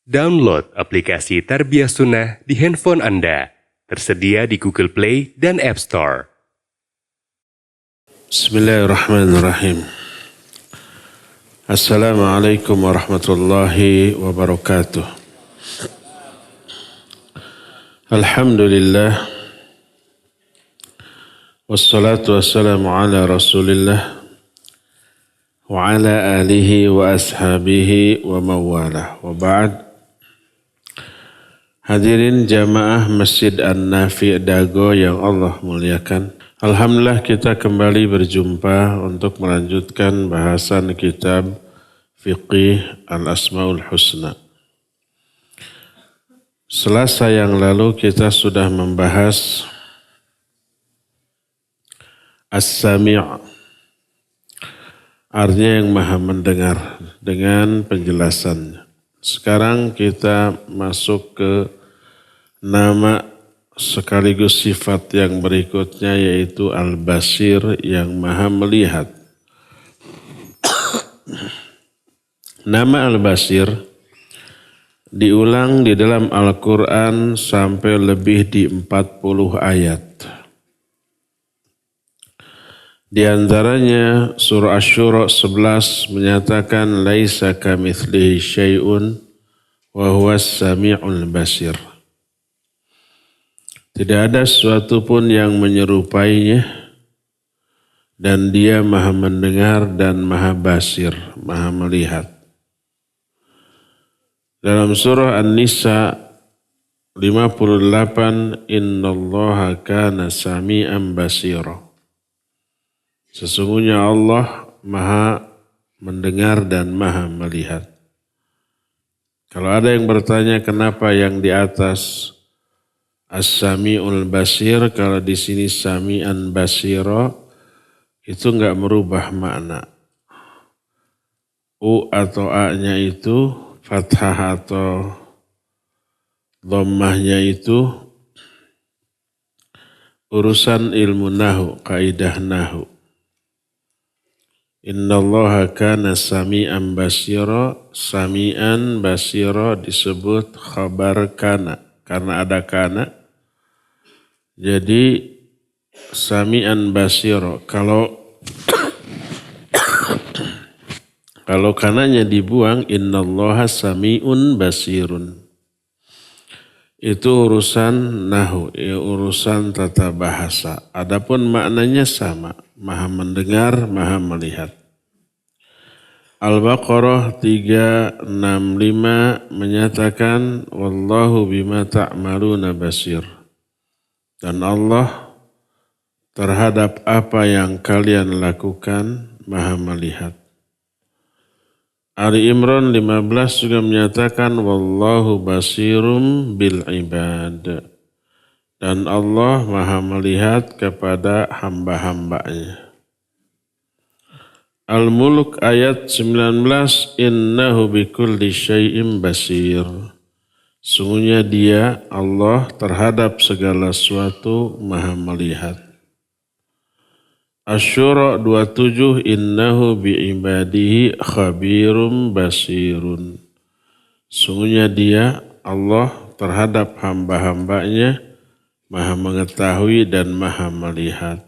Download aplikasi Tarbiyah Sunnah di handphone Anda. Tersedia di Google Play dan App Store. Bismillahirrahmanirrahim. Assalamualaikum warahmatullahi wabarakatuh. Alhamdulillah. Wassalatu wassalamu ala rasulillah. Wa ala alihi wa ashabihi wa mawalah. Wa ba'd. Hadirin jamaah Masjid An-Nafi' Dago yang Allah muliakan. Alhamdulillah kita kembali berjumpa untuk melanjutkan bahasan kitab Fiqih Al-Asma'ul Husna. Selasa yang lalu kita sudah membahas As-Sami' artinya yang maha mendengar dengan penjelasannya. Sekarang kita masuk ke nama sekaligus sifat yang berikutnya yaitu Al-Basir yang maha melihat. Nama Al-Basir diulang di dalam Al-Quran sampai lebih di 40 ayat. Di antaranya surah Asy-Syura 11 menyatakan laisa kamitslihi syai'un wa huwas sami'ul basir. Tidak ada sesuatu pun yang menyerupainya dan dia maha mendengar dan maha basir, maha melihat. Dalam surah An-Nisa 58 innallaha kana sami'an basira. Sesungguhnya Allah maha mendengar dan maha melihat. Kalau ada yang bertanya kenapa yang di atas As-Sami'ul Basir, kalau di sini Sami'an Basiro, itu enggak merubah makna. U atau A-nya itu, fathah atau dhammahnya itu, urusan ilmu nahu, kaidah nahu. Innallaha kana sami'an basira, sami'an basira disebut khabar kana. Karena ada kana, jadi sami'an basira. Kalau kananya dibuang, innallaha sami'un basirun. Itu urusan nahu, urusan tata bahasa. Adapun maknanya sama, maha mendengar, maha melihat. Al-Baqarah 365 menyatakan wallahu bima ta'maluna basir. Dan Allah terhadap apa yang kalian lakukan maha melihat. Ali Imran 15 juga menyatakan wallahu basirum bil ibad. Dan Allah maha melihat kepada hamba-hambanya. Al-Mulk ayat 19 innahu bikulli syai'in basir. Sungguhnya dia Allah terhadap segala sesuatu maha melihat. Asy-Syura 27 innahu bi'ibadihi khabirum basirun. Sungguhnya dia Allah terhadap hamba-hambanya maha mengetahui dan maha melihat.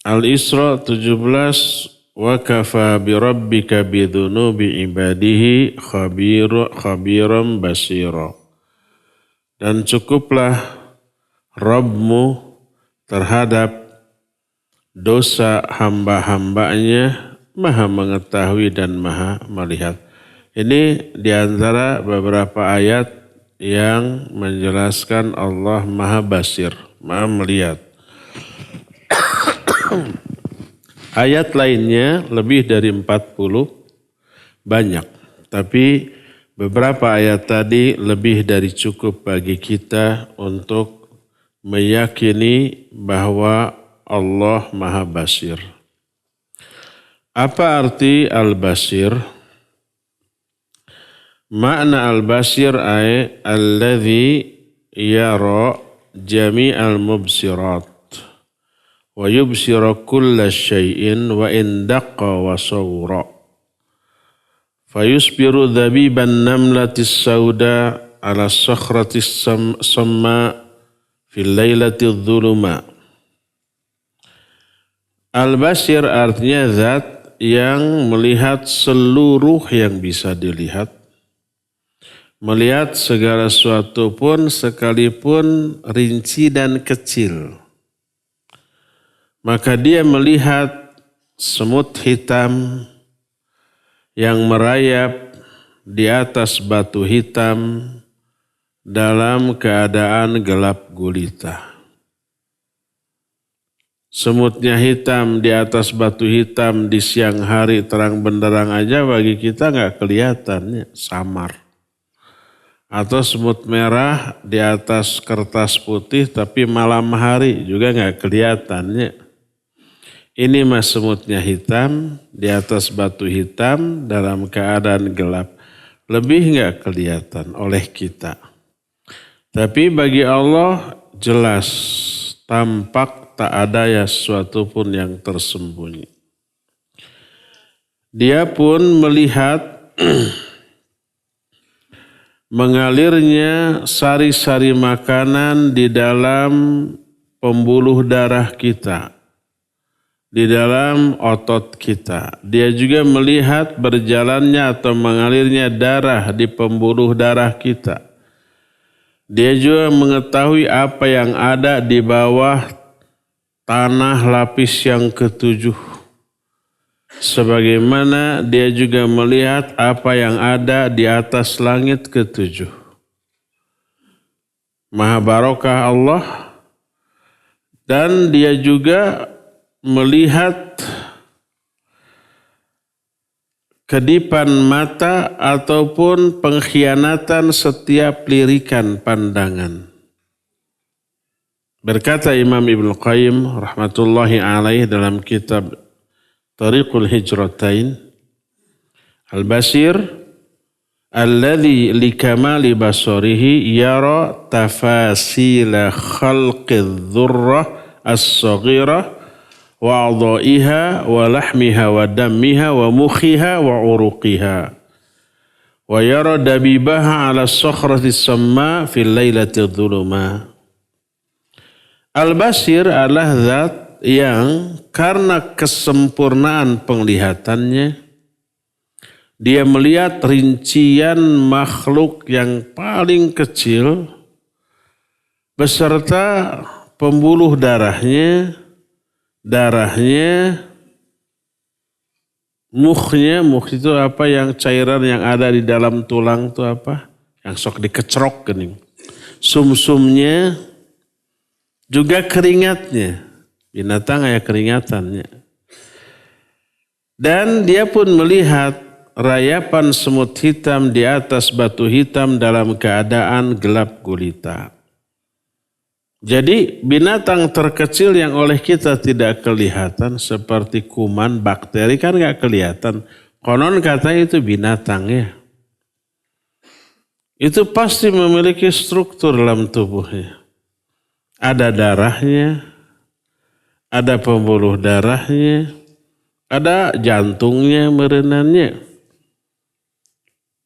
Al-Isra 17 wa kafa bi rabbika bidzunubi ibadihi khabiran basira. Dan cukuplah Rabbmu terhadap dosa hamba-hambanya maha mengetahui dan maha melihat. Ini diantara beberapa ayat yang menjelaskan Allah maha basir, maha melihat. Ayat lainnya lebih dari 40 banyak. Tapi beberapa ayat tadi lebih dari cukup bagi kita untuk meyakini bahwa Allah maha basir. Apa arti al-basir? Makna al-basir ay alladhi yara jami'al mubsirat. Wa yubsira kulla syai'in wa in daqqa wa sawra. fayusbiru dhabiban namlatis sauda ala sakhratis samma fil lailatil dhuluma. Al-Basir artinya zat yang melihat seluruh yang bisa dilihat, melihat segala sesuatu pun sekalipun rinci dan kecil. Maka dia melihat semut hitam yang merayap di atas batu hitam dalam keadaan gelap gulita. Semutnya hitam di atas batu hitam di siang hari terang benderang aja bagi kita nggak kelihatan, samar. Atau semut merah di atas kertas putih tapi malam hari juga nggak kelihatan. Ini mas semutnya hitam di atas batu hitam dalam keadaan gelap. Lebih nggak kelihatan oleh kita. Tapi bagi Allah jelas, tampak, tak ada ya sesuatu pun yang tersembunyi. Dia pun melihat mengalirnya sari-sari makanan di dalam pembuluh darah kita, di dalam otot kita. Dia juga melihat berjalannya atau mengalirnya darah di pembuluh darah kita. Dia juga mengetahui apa yang ada di bawah tanah lapis yang ketujuh. Sebagaimana dia juga melihat apa yang ada di atas langit ketujuh. Maha barokah Allah. Dan dia juga melihat kedipan mata ataupun pengkhianatan setiap lirikan pandangan. Berkata Imam Ibnu Qayyim rahmatullahi alaih dalam kitab Tariqul Hijratain, Al-Basir alladhi likamali basarihi yara tafasila khalqidh dhurrah as-saghirah wa a'dha'iha wa lahmiha wa dammiha wa mukhiha wa uruqiha wa yara dabibaha ala sakhrati samma fil lailatil dhuluma. Al-Basir adalah zat yang karena kesempurnaan penglihatannya, dia melihat rincian makhluk yang paling kecil beserta pembuluh darahnya, mukhnya, mukh itu apa, yang cairan yang ada di dalam tulang itu apa? Yang sok dikecrok gening. Sumsumnya, juga keringatnya. Binatang ya keringatannya. Dan dia pun melihat rayapan semut hitam di atas batu hitam dalam keadaan gelap gulita. Jadi binatang terkecil yang oleh kita tidak kelihatan seperti kuman, bakteri kan gak kelihatan. Konon katanya itu binatang ya. Itu pasti memiliki struktur dalam tubuhnya. Ada darahnya, ada pembuluh darahnya, ada jantungnya, merenannya.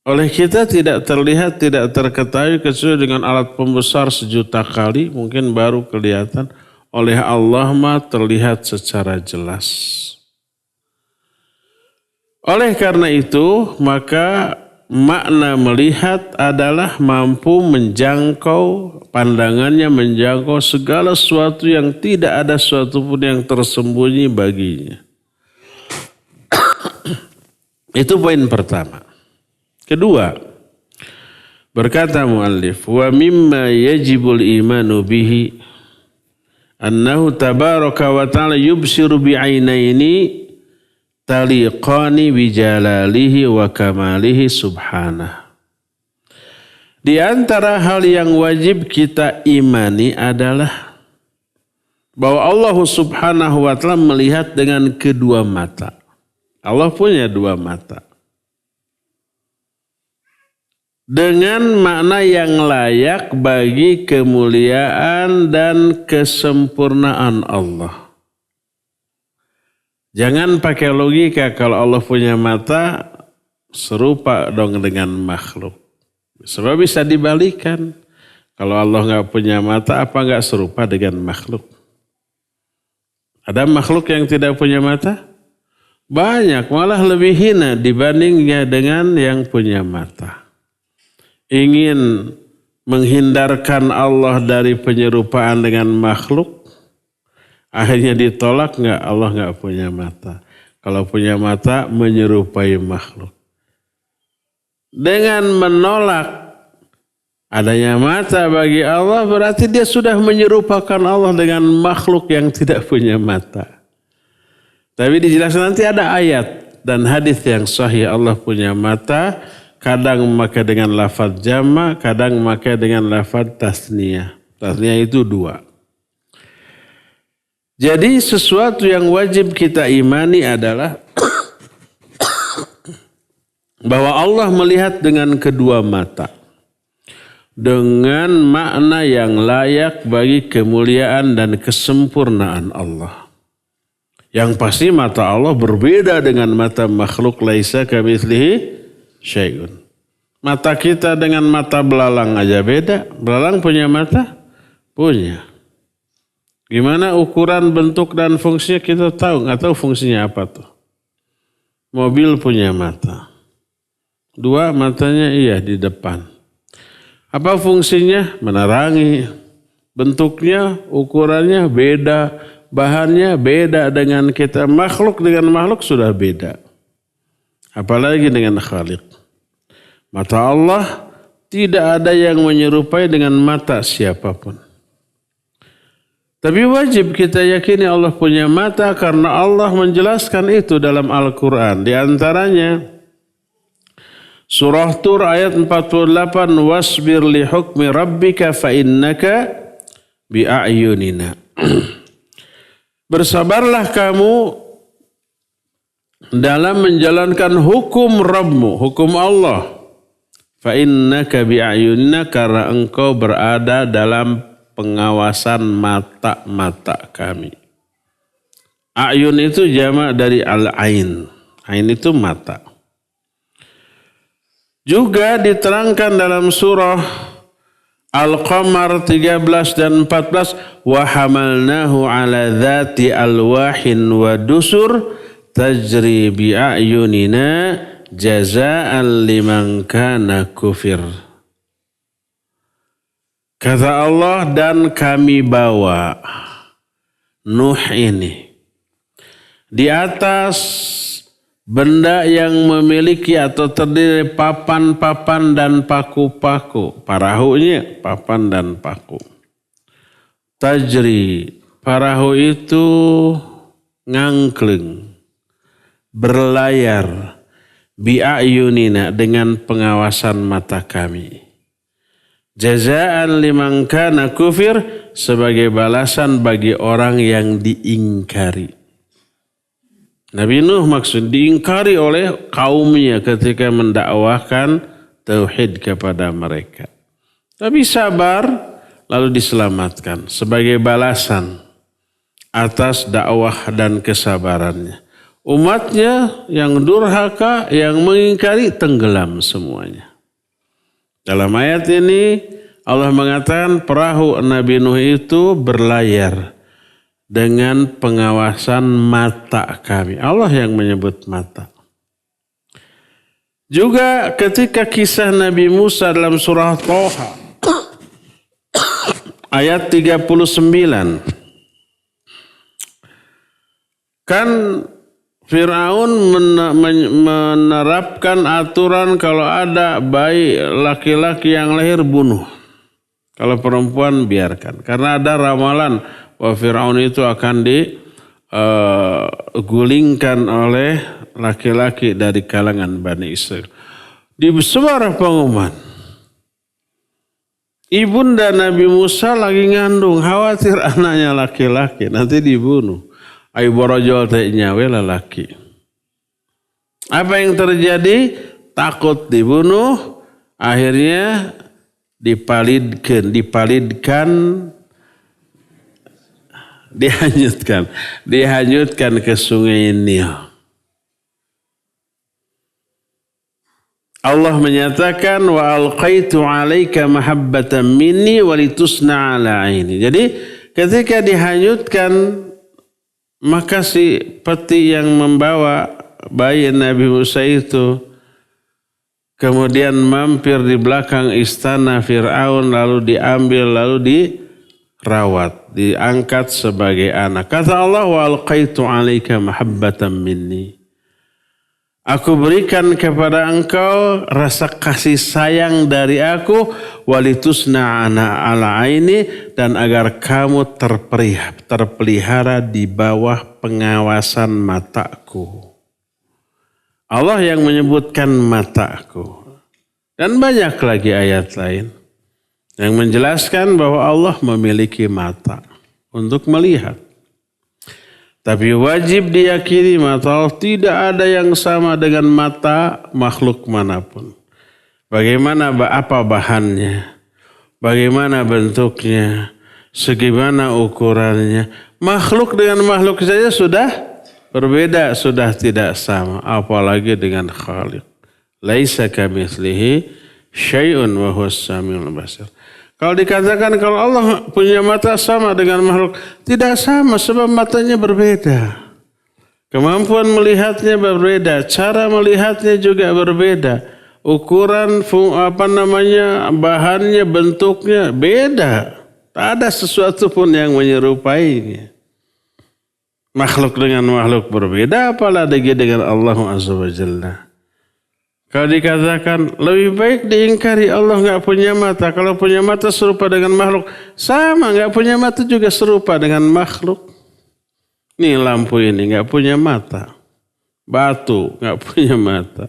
Oleh kita tidak terlihat, tidak terketahui kecuali dengan alat pembesar 1.000.000 kali, mungkin baru kelihatan. Oleh Allah mah terlihat secara jelas. Oleh karena itu, maka makna melihat adalah mampu menjangkau, pandangannya menjangkau segala sesuatu yang tidak ada sesuatu pun yang tersembunyi baginya. Itu poin pertama. Kedua, berkata muallif, wa mimma yajibul imanu bihi annahu tabaraka wa ta'ala yubsiru bi'ainaini taliqani bijalalihi wa kamalihi subhanah. Di antara hal yang wajib kita imani adalah bahwa Allah subhanahu wa ta'ala melihat dengan kedua mata. Allah punya dua mata. Dengan makna yang layak bagi kemuliaan dan kesempurnaan Allah. Jangan pakai logika, kalau Allah punya mata serupa dong dengan makhluk. Sebab bisa dibalikan. Kalau Allah nggak punya mata, apa nggak serupa dengan makhluk? Ada makhluk yang tidak punya mata? Banyak, malah lebih hina dibandingnya dengan yang punya mata. Ingin menghindarkan Allah dari penyerupaan dengan makhluk, akhirnya ditolak nggak? Allah nggak punya mata. Kalau punya mata, menyerupai makhluk. Dengan menolak adanya mata bagi Allah, berarti dia sudah menyerupakan Allah dengan makhluk yang tidak punya mata. Tapi dijelaskan nanti ada ayat dan hadis yang sahih Allah punya mata, kadang memakai dengan lafaz jama, kadang memakai dengan lafaz tasniyah. Tasniyah itu 2. Jadi sesuatu yang wajib kita imani adalah bahwa Allah melihat dengan kedua mata. Dengan makna yang layak bagi kemuliaan dan kesempurnaan Allah. Yang pasti mata Allah berbeda dengan mata makhluk, laisa kamitslihi syai'un. Mata kita dengan mata belalang aja beda. Belalang punya mata? Punya. Gimana ukuran, bentuk, dan fungsinya kita tahu. Nggak tahu fungsinya apa tuh. Mobil punya mata. 2 matanya iya di depan. Apa fungsinya? Menerangi. Bentuknya, ukurannya beda. Bahannya beda dengan kita. Makhluk dengan makhluk sudah beda. Apalagi dengan Khalik. Mata Allah tidak ada yang menyerupai dengan mata siapapun. Tapi wajib kita yakini Allah punya mata karena Allah menjelaskan itu dalam Al-Quran. Di antaranya Surah Tur ayat 48, wasbir li hukmi rabbika fa innaka bi a'yunina. Bersabarlah kamu dalam menjalankan hukum Rabbmu, hukum Allah. Fa innaka bi a'yunina, karena engkau berada dalam pengawasan mata-mata kami. A'yun itu jamak dari al-ain. Ain itu mata. Juga diterangkan dalam surah Al-Qamar 13 dan 14, wa hamalnahu ala dzati alwahin wa dusur tajri bi a'yunina jazaa'an liman kana kufir. Kata Allah, dan kami bawa Nuh ini di atas benda yang memiliki atau terdiri papan-papan dan paku-paku. Perahunya papan dan paku. Tajri, perahu itu ngangkleng, berlayar, bi'ayunina, dengan pengawasan mata kami. Jazaan liman kana kufir, sebagai balasan bagi orang yang diingkari. Nabi Nuh maksud diingkari oleh kaumnya ketika mendakwahkan tauhid kepada mereka. Tapi sabar lalu diselamatkan sebagai balasan atas dakwah dan kesabarannya. Umatnya yang durhaka, yang mengingkari, tenggelam semuanya. Dalam ayat ini Allah mengatakan perahu Nabi Nuh itu berlayar dengan pengawasan mata kami. Allah yang menyebut mata. Juga ketika kisah Nabi Musa dalam surah Thaha ayat 39. Kan Fir'aun menerapkan aturan kalau ada bayi laki-laki yang lahir bunuh. Kalau perempuan biarkan. Karena ada ramalan bahwa Fir'aun itu akan digulingkan oleh laki-laki dari kalangan Bani Israel. Di sebuah pengumuman, ibunda Nabi Musa lagi ngandung, khawatir anaknya laki-laki nanti dibunuh. Ayo borojol teh nyawe lelaki. Apa yang terjadi? Takut dibunuh, akhirnya dihanyutkan ke sungai Nil. Allah menyatakan wa alqaitu 'alaika mahabbatan minni walitusna 'ala 'aini. Jadi ketika dihanyutkan, maka si peti yang membawa bayi Nabi Musa itu kemudian mampir di belakang istana Fir'aun, lalu diambil, lalu dirawat, diangkat sebagai anak. Kata Allah, wa alqaitu 'alaika mahabbatan minni. Aku berikan kepada engkau rasa kasih sayang dari aku, walitusna 'ala 'aini, dan agar kamu terpelihara di bawah pengawasan mataku. Allah yang menyebutkan mataku. Dan banyak lagi ayat lain yang menjelaskan bahwa Allah memiliki mata untuk melihat. Tapi wajib diyakini mata Allah tidak ada yang sama dengan mata makhluk manapun. Bagaimana apa bahannya, bagaimana bentuknya, segimana ukurannya. Makhluk dengan makhluk saja sudah berbeda, sudah tidak sama. Apalagi dengan Khaliq. Laisa kamitslihi syai'un wa huwas samiul basir. Kalau dikatakan kalau Allah punya mata sama dengan makhluk, tidak sama sebab matanya berbeda. Kemampuan melihatnya berbeda, cara melihatnya juga berbeda. Ukuran bahannya, bentuknya beda. Tak ada sesuatu pun yang menyerupainya. Makhluk dengan makhluk berbeda, apalagi dengan Allah Azza wa Jalla. Kalau dikatakan lebih baik diingkari Allah nggak punya mata. Kalau punya mata serupa dengan makhluk, sama nggak punya mata juga serupa dengan makhluk. Nih lampu ini nggak punya mata, batu nggak punya mata,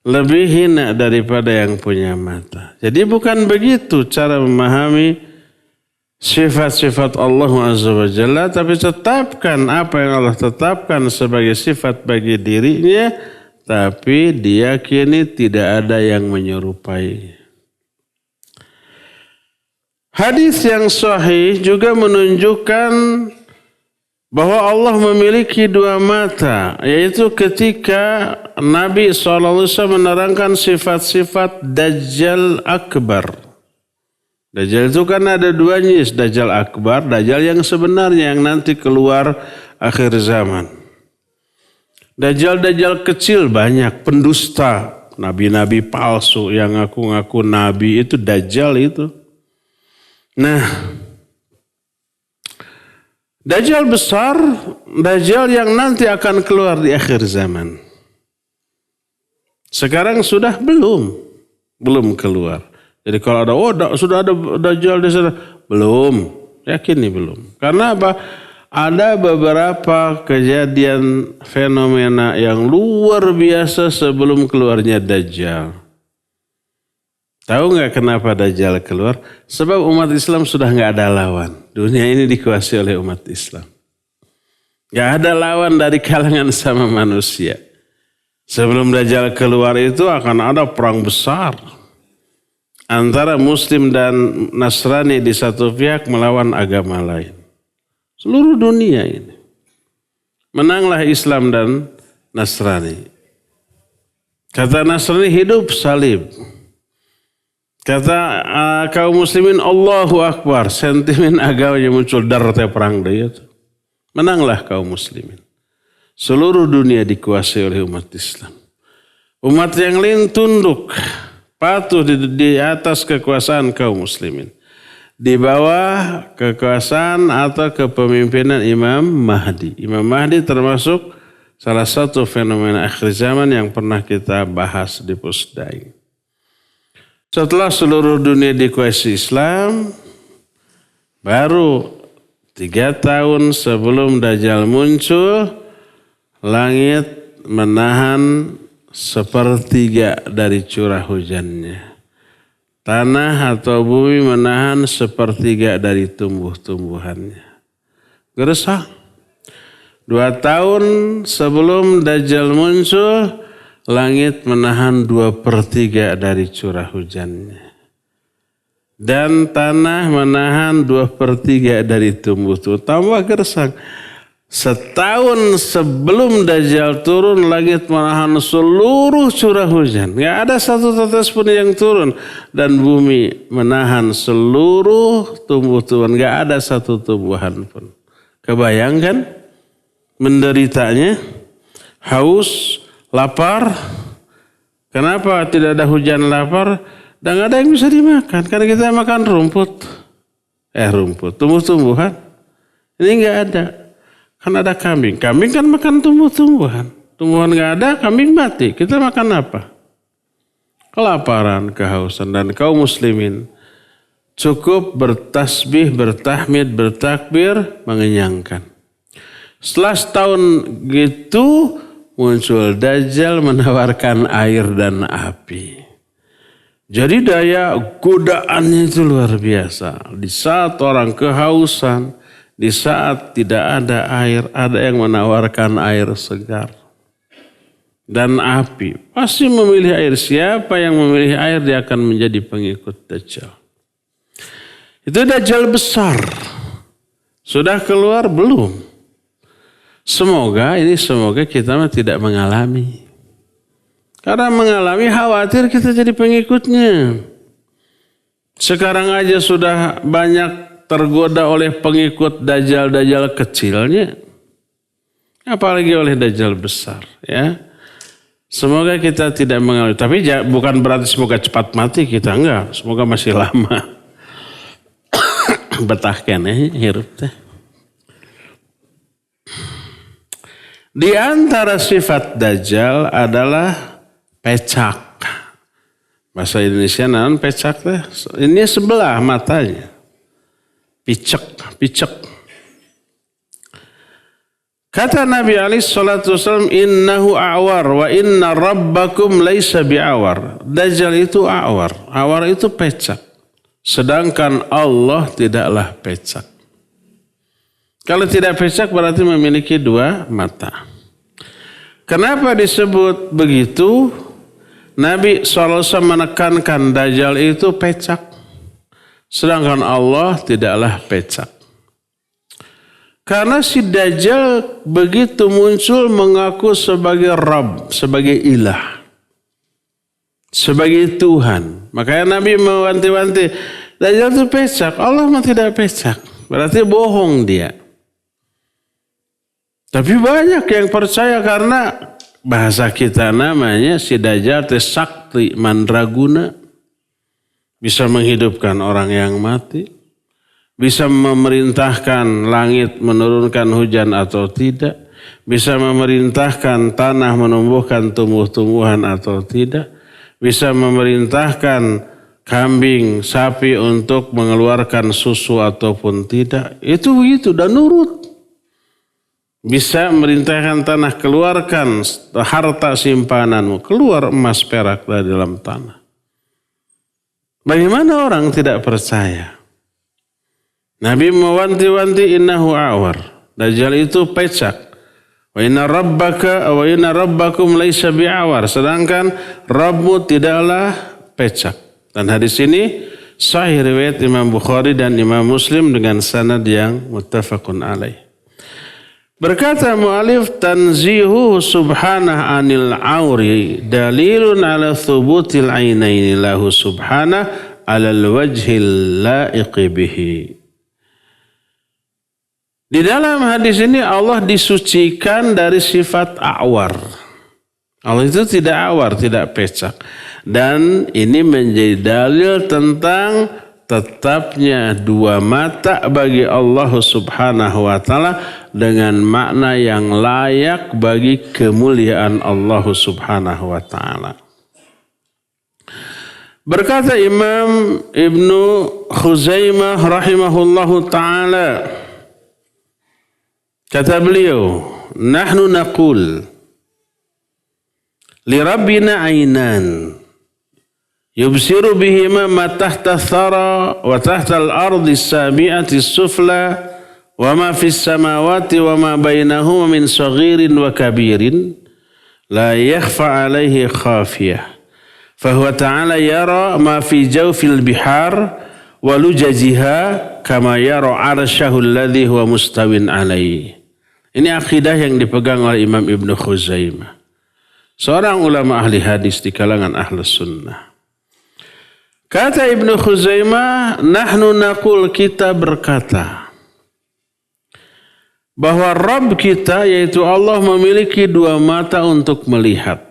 lebih hina daripada yang punya mata. Jadi bukan begitu cara memahami sifat-sifat Allah Azza wa Jalla, tapi tetapkan apa yang Allah tetapkan sebagai sifat bagi dirinya. Tapi diyakini tidak ada yang menyerupai. Hadis yang sahih juga menunjukkan bahwa Allah memiliki dua mata, yaitu ketika Nabi SAW menerangkan sifat-sifat Dajjal Akbar. Dajjal itu kan ada dua jenis, Dajjal Akbar, Dajjal yang sebenarnya yang nanti keluar akhir zaman. Dajjal-dajjal kecil banyak, pendusta, nabi-nabi palsu yang ngaku-ngaku nabi itu Dajjal itu. Nah, Dajjal besar, Dajjal yang nanti akan keluar di akhir zaman. Sekarang sudah belum keluar. Jadi kalau ada, sudah ada Dajjal di sana, belum, yakin nih belum. Karena apa? Ada beberapa kejadian fenomena yang luar biasa sebelum keluarnya Dajjal. Tahu nggak kenapa Dajjal keluar? Sebab umat Islam sudah nggak ada lawan. Dunia ini dikuasai oleh umat Islam. Nggak ada lawan dari kalangan sama manusia. Sebelum Dajjal keluar itu akan ada perang besar antara Muslim dan Nasrani di satu pihak melawan agama lain. Seluruh dunia ini. Menanglah Islam dan Nasrani. Kata Nasrani hidup salib. Kata kaum muslimin Allahu Akbar. Sentimen agamanya muncul darah perang dia itu. Menanglah kaum muslimin. Seluruh dunia dikuasai oleh umat Islam. Umat yang lain tunduk. Patuh di atas kekuasaan kaum muslimin. Di bawah kekuasaan atau kepemimpinan Imam Mahdi. Imam Mahdi termasuk salah satu fenomena akhir zaman yang pernah kita bahas di Pusdai. Setelah seluruh dunia dikuasai Islam, baru 3 tahun sebelum Dajjal muncul, langit menahan 1/3 dari curah hujannya. Tanah atau bumi menahan 1/3 dari tumbuh-tumbuhannya. Gersang. 2 tahun sebelum Dajjal muncul, langit menahan 2/3 dari curah hujannya. Dan tanah menahan 2/3 dari tumbuh-tumbuhan. Tambah gersang. setahun sebelum Dajjal turun, langit menahan seluruh curah hujan. Nggak ada satu tetes pun yang turun. Dan bumi menahan seluruh tumbuh-tumbuhan. Nggak ada satu tumbuhan pun. Kebayangkan menderitanya, haus, lapar. Kenapa tidak ada hujan lapar? Dan nggak ada yang bisa dimakan. Karena kita makan rumput. Tumbuh-tumbuhan. Ini nggak ada. Kan ada kambing. Kambing kan makan tumbuh-tumbuhan. Tumbuhan nggak ada, kambing mati. Kita makan apa? Kelaparan, kehausan. Dan kaum muslimin cukup bertasbih, bertahmid, bertakbir, mengenyangkan. Setelah setahun gitu muncul Dajjal menawarkan air dan api. Jadi daya godaannya itu luar biasa. Di saat orang kehausan, di saat tidak ada air, ada yang menawarkan air segar. Dan api. Pasti memilih air. Siapa yang memilih air, dia akan menjadi pengikut Dajjal. Itu Dajjal besar. Sudah keluar belum? Semoga kita tidak mengalami. Karena mengalami khawatir kita jadi pengikutnya. Sekarang aja sudah banyak tergoda oleh pengikut Dajjal kecilnya. Apalagi oleh Dajjal besar. Ya. Semoga kita tidak mengalami. Tapi bukan berarti semoga cepat mati kita. Enggak. Semoga masih lama. Betahkan ya hirup teh. Di antara sifat Dajjal adalah pecak. Bahasa Indonesia naon pecak teh? Ini sebelah matanya. Picek. Kata Nabi alaihi salatu wasallam, innahu a'war wa inna rabbakum laisa bi'awar. Dajjal itu a'war. A'war itu pecak. Sedangkan Allah tidaklah pecak. Kalau tidak pecak berarti memiliki dua mata. Kenapa disebut begitu? Nabi SAW menekankan Dajjal itu pecak. Sedangkan Allah tidaklah pecak. Karena si Dajjal begitu muncul mengaku sebagai Rabb, sebagai ilah. Sebagai Tuhan. Makanya Nabi mewanti-wanti, Dajjal itu pecak, Allah mah tidak pecak. Berarti bohong dia. Tapi banyak yang percaya karena bahasa kita namanya si Dajjal teh sakti mandraguna. Bisa menghidupkan orang yang mati. Bisa memerintahkan langit menurunkan hujan atau tidak. Bisa memerintahkan tanah menumbuhkan tumbuh-tumbuhan atau tidak. Bisa memerintahkan kambing, sapi untuk mengeluarkan susu ataupun tidak. Itu begitu dan nurut. Bisa merintahkan tanah, keluarkan harta simpananmu. Keluar emas perak dari dalam tanah. Bagaimana orang tidak percaya? Nabi mewanti-wanti innahu a'war. Dajjal itu pecak. Wa inna rabbakum laisa bi'awar. Sedangkan Rabbmu tidaklah pecak. Dan hadis ini sahih riwayat Imam Bukhari dan Imam Muslim dengan sanad yang muttafaqun alaih. Berkata mu'alif, tanzihu subhanah anil awri dalilun ala thubutil ainaini lahu subhanah alal wajhil laiqi bihi. Di dalam hadis ini Allah disucikan dari sifat a'war. Allah itu tidak awar, tidak pecak. Dan ini menjadi dalil tentang tetapnya dua mata bagi Allah Subhanahu wa taala dengan makna yang layak bagi kemuliaan Allah Subhanahu wa taala. Berkata Imam Ibnu Khuzaimah rahimahullahu taala, kata beliau, nahnu naqul li rabbina ainan yubsiru bihima ma tahta thara wa tahta al-ardi as-sabi'ati as-sufla wa ma fis samawati wa ma bainahuma min saghirin wa kabirin la yakhfa alaihi khafiyah fa huwa ta'ala yara ma fi jawfil bihar wa lujajiha kama yara arsyahu alladhi huwa mustawin alaihi. Ini akidah yang dipegang oleh Imam Ibnu Khuzaimah, seorang ulama ahli hadis di kalangan ahlus sunnah. Kata Ibnu Khuzaimah, nahnu naqul, kita berkata bahwa Rabb kita yaitu Allah memiliki dua mata untuk melihat.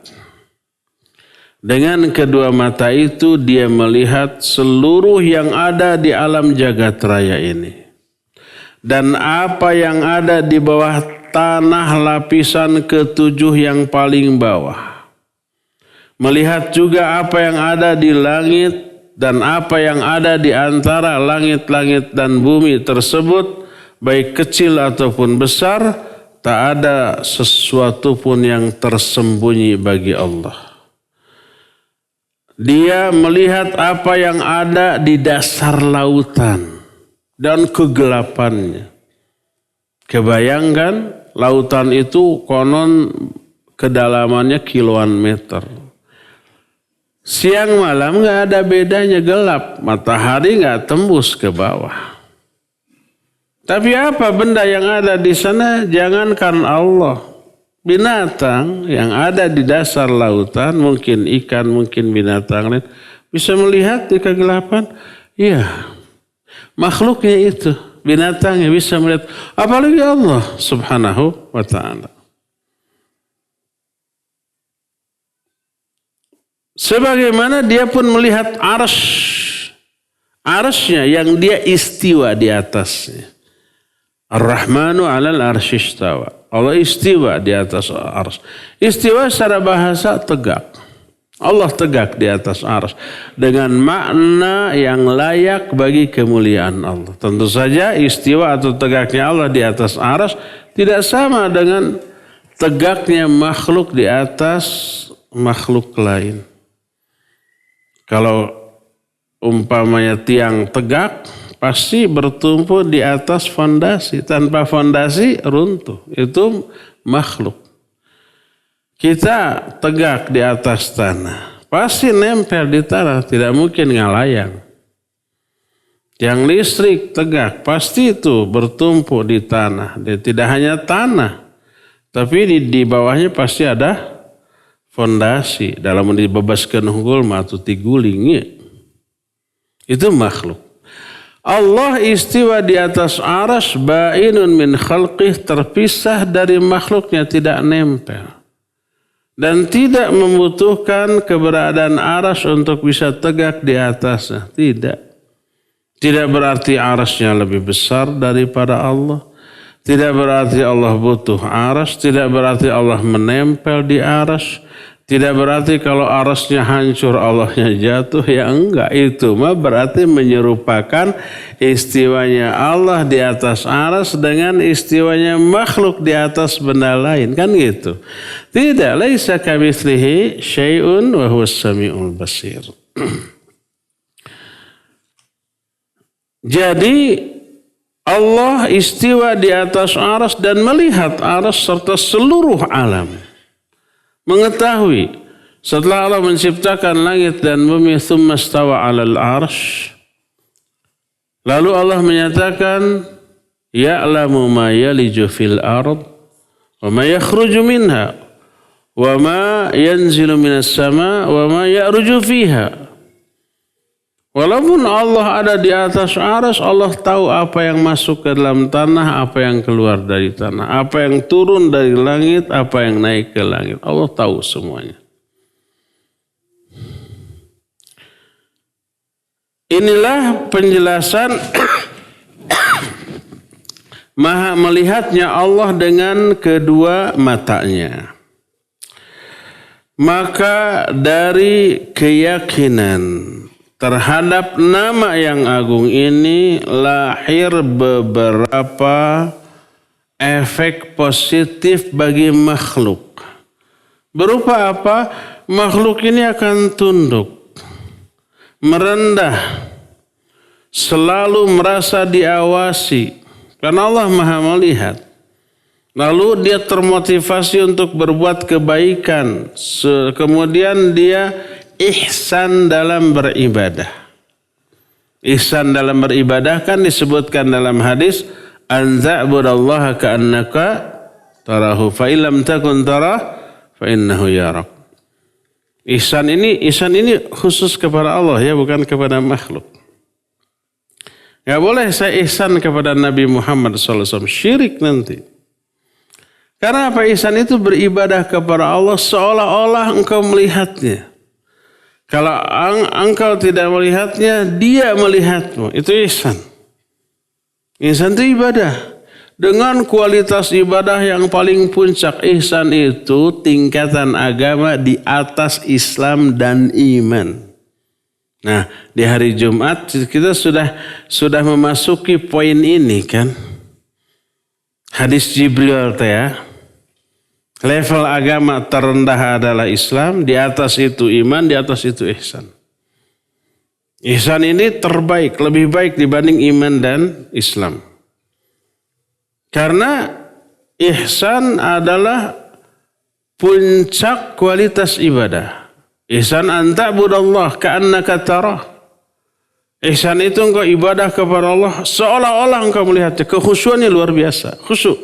Dengan kedua mata itu dia melihat seluruh yang ada di alam jagat raya ini. Dan apa yang ada di bawah tanah lapisan ketujuh yang paling bawah. Melihat juga apa yang ada di langit dan apa yang ada di antara langit-langit dan bumi tersebut, baik kecil ataupun besar, tak ada sesuatu pun yang tersembunyi bagi Allah. Dia melihat apa yang ada di dasar lautan dan kegelapannya. Kebayangkan lautan itu konon kedalamannya kiloan meter. Siang malam gak ada bedanya, gelap. Matahari gak tembus ke bawah. Tapi apa benda yang ada di sana? Jangankan Allah. Binatang yang ada di dasar lautan, mungkin ikan, mungkin binatang lain, bisa melihat di kegelapan. Iya, makhluknya itu, binatangnya bisa melihat. Apalagi Allah subhanahu wa ta'ala. Sebagaimana dia pun melihat arsy-nya yang dia istiwa di atasnya. Ar-Rahmanu 'alal arsy istawa. Allah istiwa di atas arsy. Istiwa secara bahasa tegak. Allah tegak di atas arsy dengan makna yang layak bagi kemuliaan Allah. Tentu saja istiwa atau tegaknya Allah di atas arsy tidak sama dengan tegaknya makhluk di atas makhluk lain. Kalau umpamanya tiang tegak, pasti bertumpu di atas fondasi. Tanpa fondasi runtuh. Itu makhluk. Kita tegak di atas tanah. Pasti nempel di tanah. Tidak mungkin ngalayang. Yang listrik tegak. Pasti itu bertumpu di tanah. Dia tidak hanya tanah. Tapi di bawahnya pasti ada fondasi. Dalam dibebaskan hunggul matu tigulingnya. Itu makhluk. Allah istiwa di atas arsy, ba'inun min khalqih, terpisah dari makhluknya, tidak nempel. Dan tidak membutuhkan keberadaan arsy untuk bisa tegak di atasnya. Tidak. Tidak berarti arsy-nya lebih besar daripada Allah. Tidak berarti Allah butuh arsy. Tidak berarti Allah menempel di arsy. Tidak berarti kalau arsy-nya hancur Allahnya jatuh, ya enggak. Itu mah berarti menyerupakan istiwanya Allah di atas arsy dengan istiwanya makhluk di atas benda lain, kan gitu. Tidak, laisa kamitslihi syai'un wa huwas samiul basir. Jadi Allah istiwa di atas arsy dan melihat arsy serta seluruh alam. Mengetahui setelah Allah menciptakan langit dan bumi, tsumma stawa 'alal arsy, lalu Allah menyatakan ya'lamu ma yaliju fil ard wa ma yakhruju minha wa ma yanzilu minas sama wa ma ya'ruju fiha. Walaupun Allah ada di atas arsy, Allah tahu apa yang masuk ke dalam tanah, apa yang keluar dari tanah, apa yang turun dari langit, apa yang naik ke langit. Allah tahu semuanya. Inilah penjelasan Maha melihatnya Allah dengan kedua matanya. Maka dari keyakinan terhadap nama yang agung ini lahir beberapa efek positif bagi makhluk. Berupa apa? Makhluk ini akan tunduk, merendah, selalu merasa diawasi. Karena Allah Maha melihat. Lalu dia termotivasi untuk berbuat kebaikan. Kemudian dia ihsan dalam beribadah. Ihsan dalam beribadah kan disebutkan dalam hadis, an ta'budallaha ka'annaka tarahu fa illam takun tarah fa innahu yarak. Ihsan ini khusus kepada Allah ya, bukan kepada makhluk. Gak boleh saya ihsan kepada Nabi Muhammad SAW, syirik nanti. Karena apa? Ihsan itu beribadah kepada Allah seolah-olah engkau melihatnya. Kalau engkau tidak melihatnya, dia melihatmu. Itu ihsan. Ihsan itu ibadah. Dengan kualitas ibadah yang paling puncak, ihsan itu tingkatan agama di atas Islam dan iman. Nah, di hari Jumat kita sudah memasuki poin ini kan. Hadis Jibril ya. Level agama terendah adalah Islam, di atas itu iman, di atas itu ihsan. Ihsan ini terbaik, lebih baik dibanding iman dan Islam. Karena ihsan adalah puncak kualitas ibadah. Ihsan an ta'budallah ka'annaka tarah. Ihsan itu engkau ibadah kepada Allah seolah-olah engkau melihatnya. Kekhusyuannya luar biasa. Khusyuk.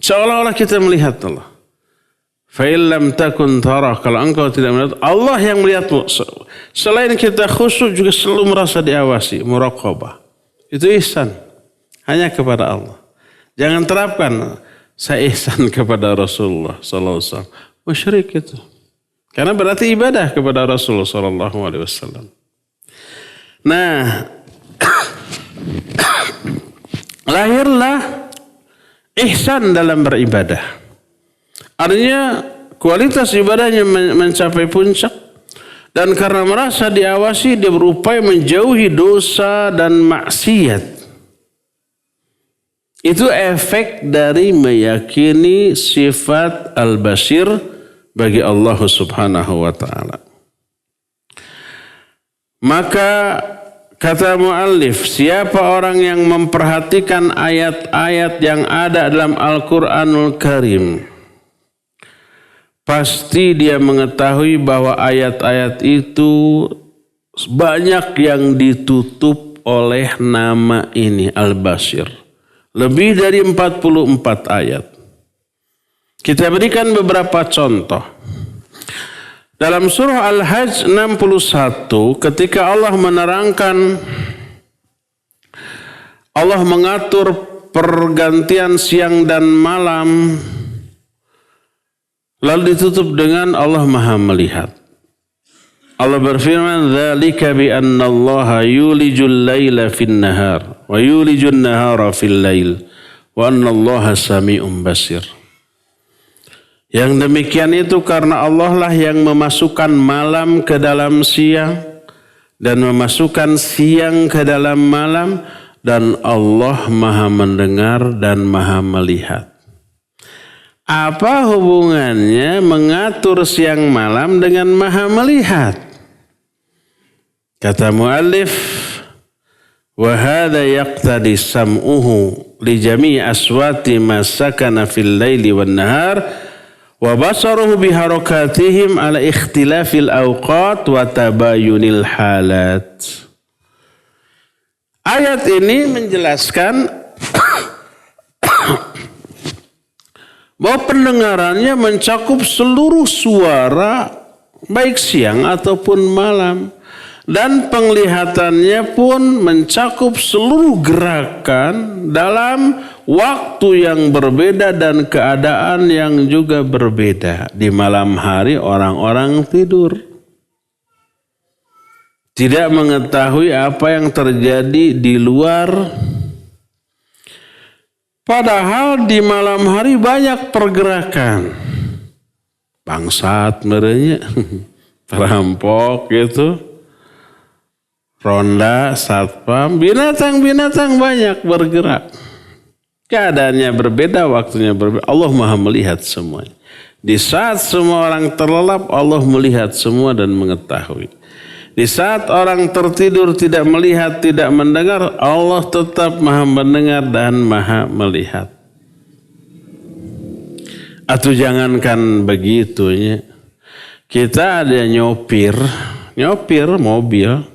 Seolah-olah kita melihat Allah. Fa illam takun tarah, kalau engkau tidak melihat, Allah yang melihatmu. Selain kita khusyuk juga selalu merasa diawasi, muraqabah. Itu ihsan. Hanya kepada Allah. Jangan terapkan saya ihsan kepada Rasulullah SAW. Musyrik itu. Karena berarti ibadah kepada Rasulullah SAW. Nah, lahirlah ihsan dalam beribadah. Artinya kualitas ibadahnya mencapai puncak. Dan karena merasa diawasi, dia berupaya menjauhi dosa dan maksiat. Itu efek dari meyakini sifat al-basir bagi Allah Subhanahu wa ta'ala. Maka kata muallif, siapa orang yang memperhatikan ayat-ayat yang ada dalam Al-Quranul Karim, pasti dia mengetahui bahwa ayat-ayat itu banyak yang ditutup oleh nama ini, Al-Basir. Lebih dari 44 ayat. Kita berikan beberapa contoh. Dalam surah Al-Hajj 61, ketika Allah menerangkan, Allah mengatur pergantian siang dan malam, lalu ditutup dengan Allah Maha Melihat. Allah berfirman, "Dzalika bi anna Allah yulijul laila fin nahar wa yulijun nahara fil lail wa anna Allah sami'un basir." Yang demikian itu karena Allah lah yang memasukkan malam ke dalam siang dan memasukkan siang ke dalam malam, dan Allah Maha mendengar dan Maha melihat. Apa hubungannya mengatur siang malam dengan Maha melihat? Kata muallif, wa hadha yaqtadi sam'uhu li jami'i aswati ma sakana fil laili wan nahar wa basaruhu bi harakatihim ala ikhtilafil awqat wa tabayunil halat. Ayat ini menjelaskan bahwa pendengarannya mencakup seluruh suara baik siang ataupun malam. Dan penglihatannya pun mencakup seluruh gerakan dalam waktu yang berbeda dan keadaan yang juga berbeda. Di malam hari orang-orang tidur. Tidak mengetahui apa yang terjadi di luar. Padahal di malam hari banyak pergerakan. Bangsat merenya, perampok gitu. Ronda, satpam, binatang-binatang banyak bergerak. Keadaannya berbeda, waktunya berbeda. Allah Maha melihat semuanya. Di saat semua orang terlelap, Allah melihat semua dan mengetahui. Di saat orang tertidur, tidak melihat, tidak mendengar, Allah tetap Maha mendengar dan Maha melihat. Atau jangankan begitunya, kita ada nyopir mobil.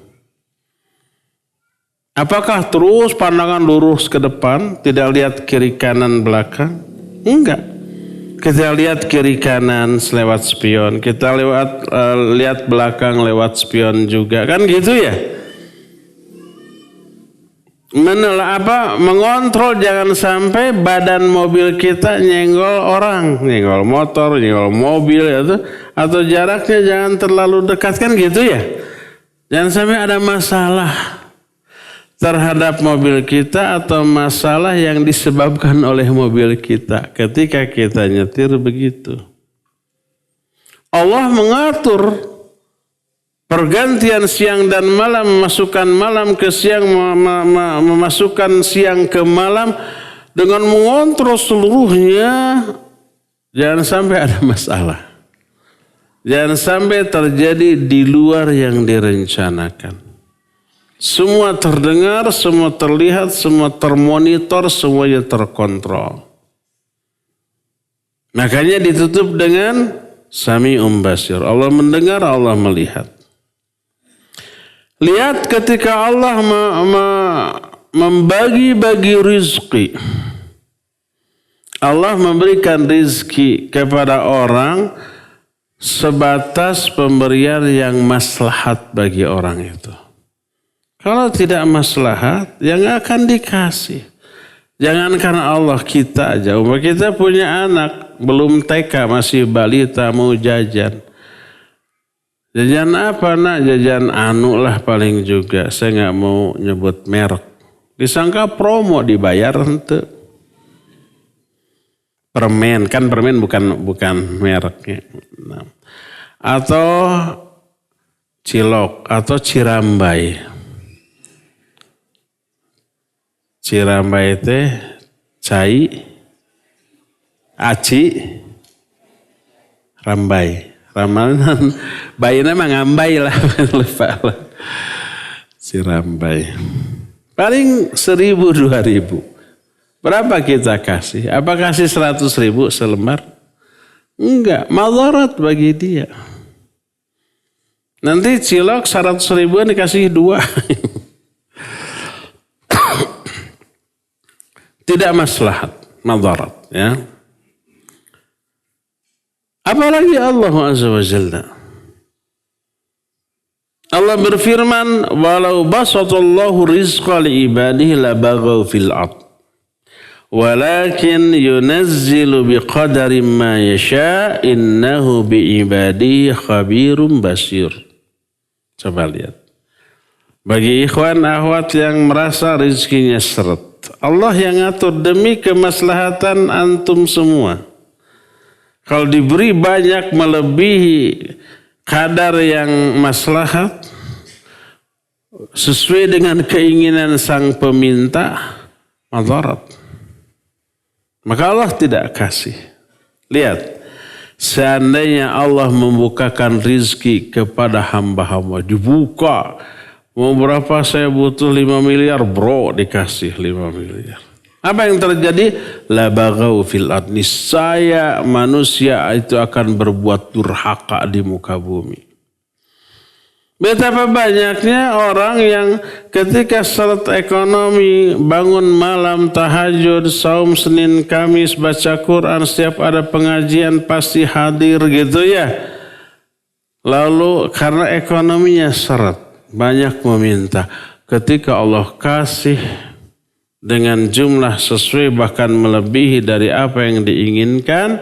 Apakah terus pandangan lurus ke depan, tidak lihat kiri kanan belakang? Enggak. Kita lihat kiri kanan lewat spion, kita lihat belakang lewat spion juga, kan gitu ya. Mengontrol jangan sampai badan mobil kita nyenggol orang, nyenggol motor, nyenggol mobil atau jaraknya jangan terlalu dekat, kan gitu ya. Jangan sampai ada masalah terhadap mobil kita atau masalah yang disebabkan oleh mobil kita ketika kita nyetir begitu. Allah mengatur pergantian siang dan malam, memasukkan malam ke siang, memasukkan siang ke malam dengan mengontrol seluruhnya. Jangan sampai ada masalah. Jangan sampai terjadi di luar yang direncanakan. Semua terdengar, semua terlihat, semua termonitor, semuanya terkontrol. Makanya ditutup dengan Sami'un Basir. Allah mendengar, Allah melihat. Lihat ketika Allah membagi-bagi rizki. Allah memberikan rizki kepada orang sebatas pemberian yang maslahat bagi orang itu. Kalau tidak maslahat, yang akan dikasih. Jangankan Allah, kita aja. Kita punya anak, belum TK, masih balita, mau jajan. Jajan apa nak? Jajan anu lah paling juga. Saya nggak mau nyebut merek. Disangka promo, dibayar ente. Permen, kan permen bukan mereknya. Nah. Atau cilok, atau cirambai. Cirambai teh cai, aci, rambai. Ramalan bayina mah ngambai lah. Lupa lah. Cirambai. Paling 1.000 2.000. Berapa kita kasih? Apa kasih 100.000 selembar? Enggak, madarat bagi dia. Nanti cilok 100.000 dikasih 2. Tidak maslahat, madarat, ya. Apalagi Allah Azza wa Jalla. Allah berfirman, "Walau basatallahu rizqa li ibadihi labaghaw fil ard. Walakin yunazzilu biqadarin ma yasha, innahu bi ibadihi khabirum basir." Coba lihat. Bagi ikhwan akhwat yang merasa rezekinya seret, Allah yang ngatur demi kemaslahatan antum semua. Kalau diberi banyak melebihi kadar yang maslahat sesuai dengan keinginan sang peminta, madarat. Maka Allah tidak kasih. Lihat, seandainya Allah membukakan rizki kepada hamba-hamba, dibuka. Mau berapa saya butuh 5 miliar, bro, dikasih 5 miliar. Apa yang terjadi? La baghaw fil ard. Niscaya manusia itu akan berbuat durhaka di muka bumi. Betapa banyaknya orang yang ketika salat ekonomi, bangun malam, tahajud, saum Senin Kamis, baca Quran, setiap ada pengajian pasti hadir gitu ya. Lalu karena ekonominya seret, banyak meminta. Ketika Allah kasih dengan jumlah sesuai bahkan melebihi dari apa yang diinginkan,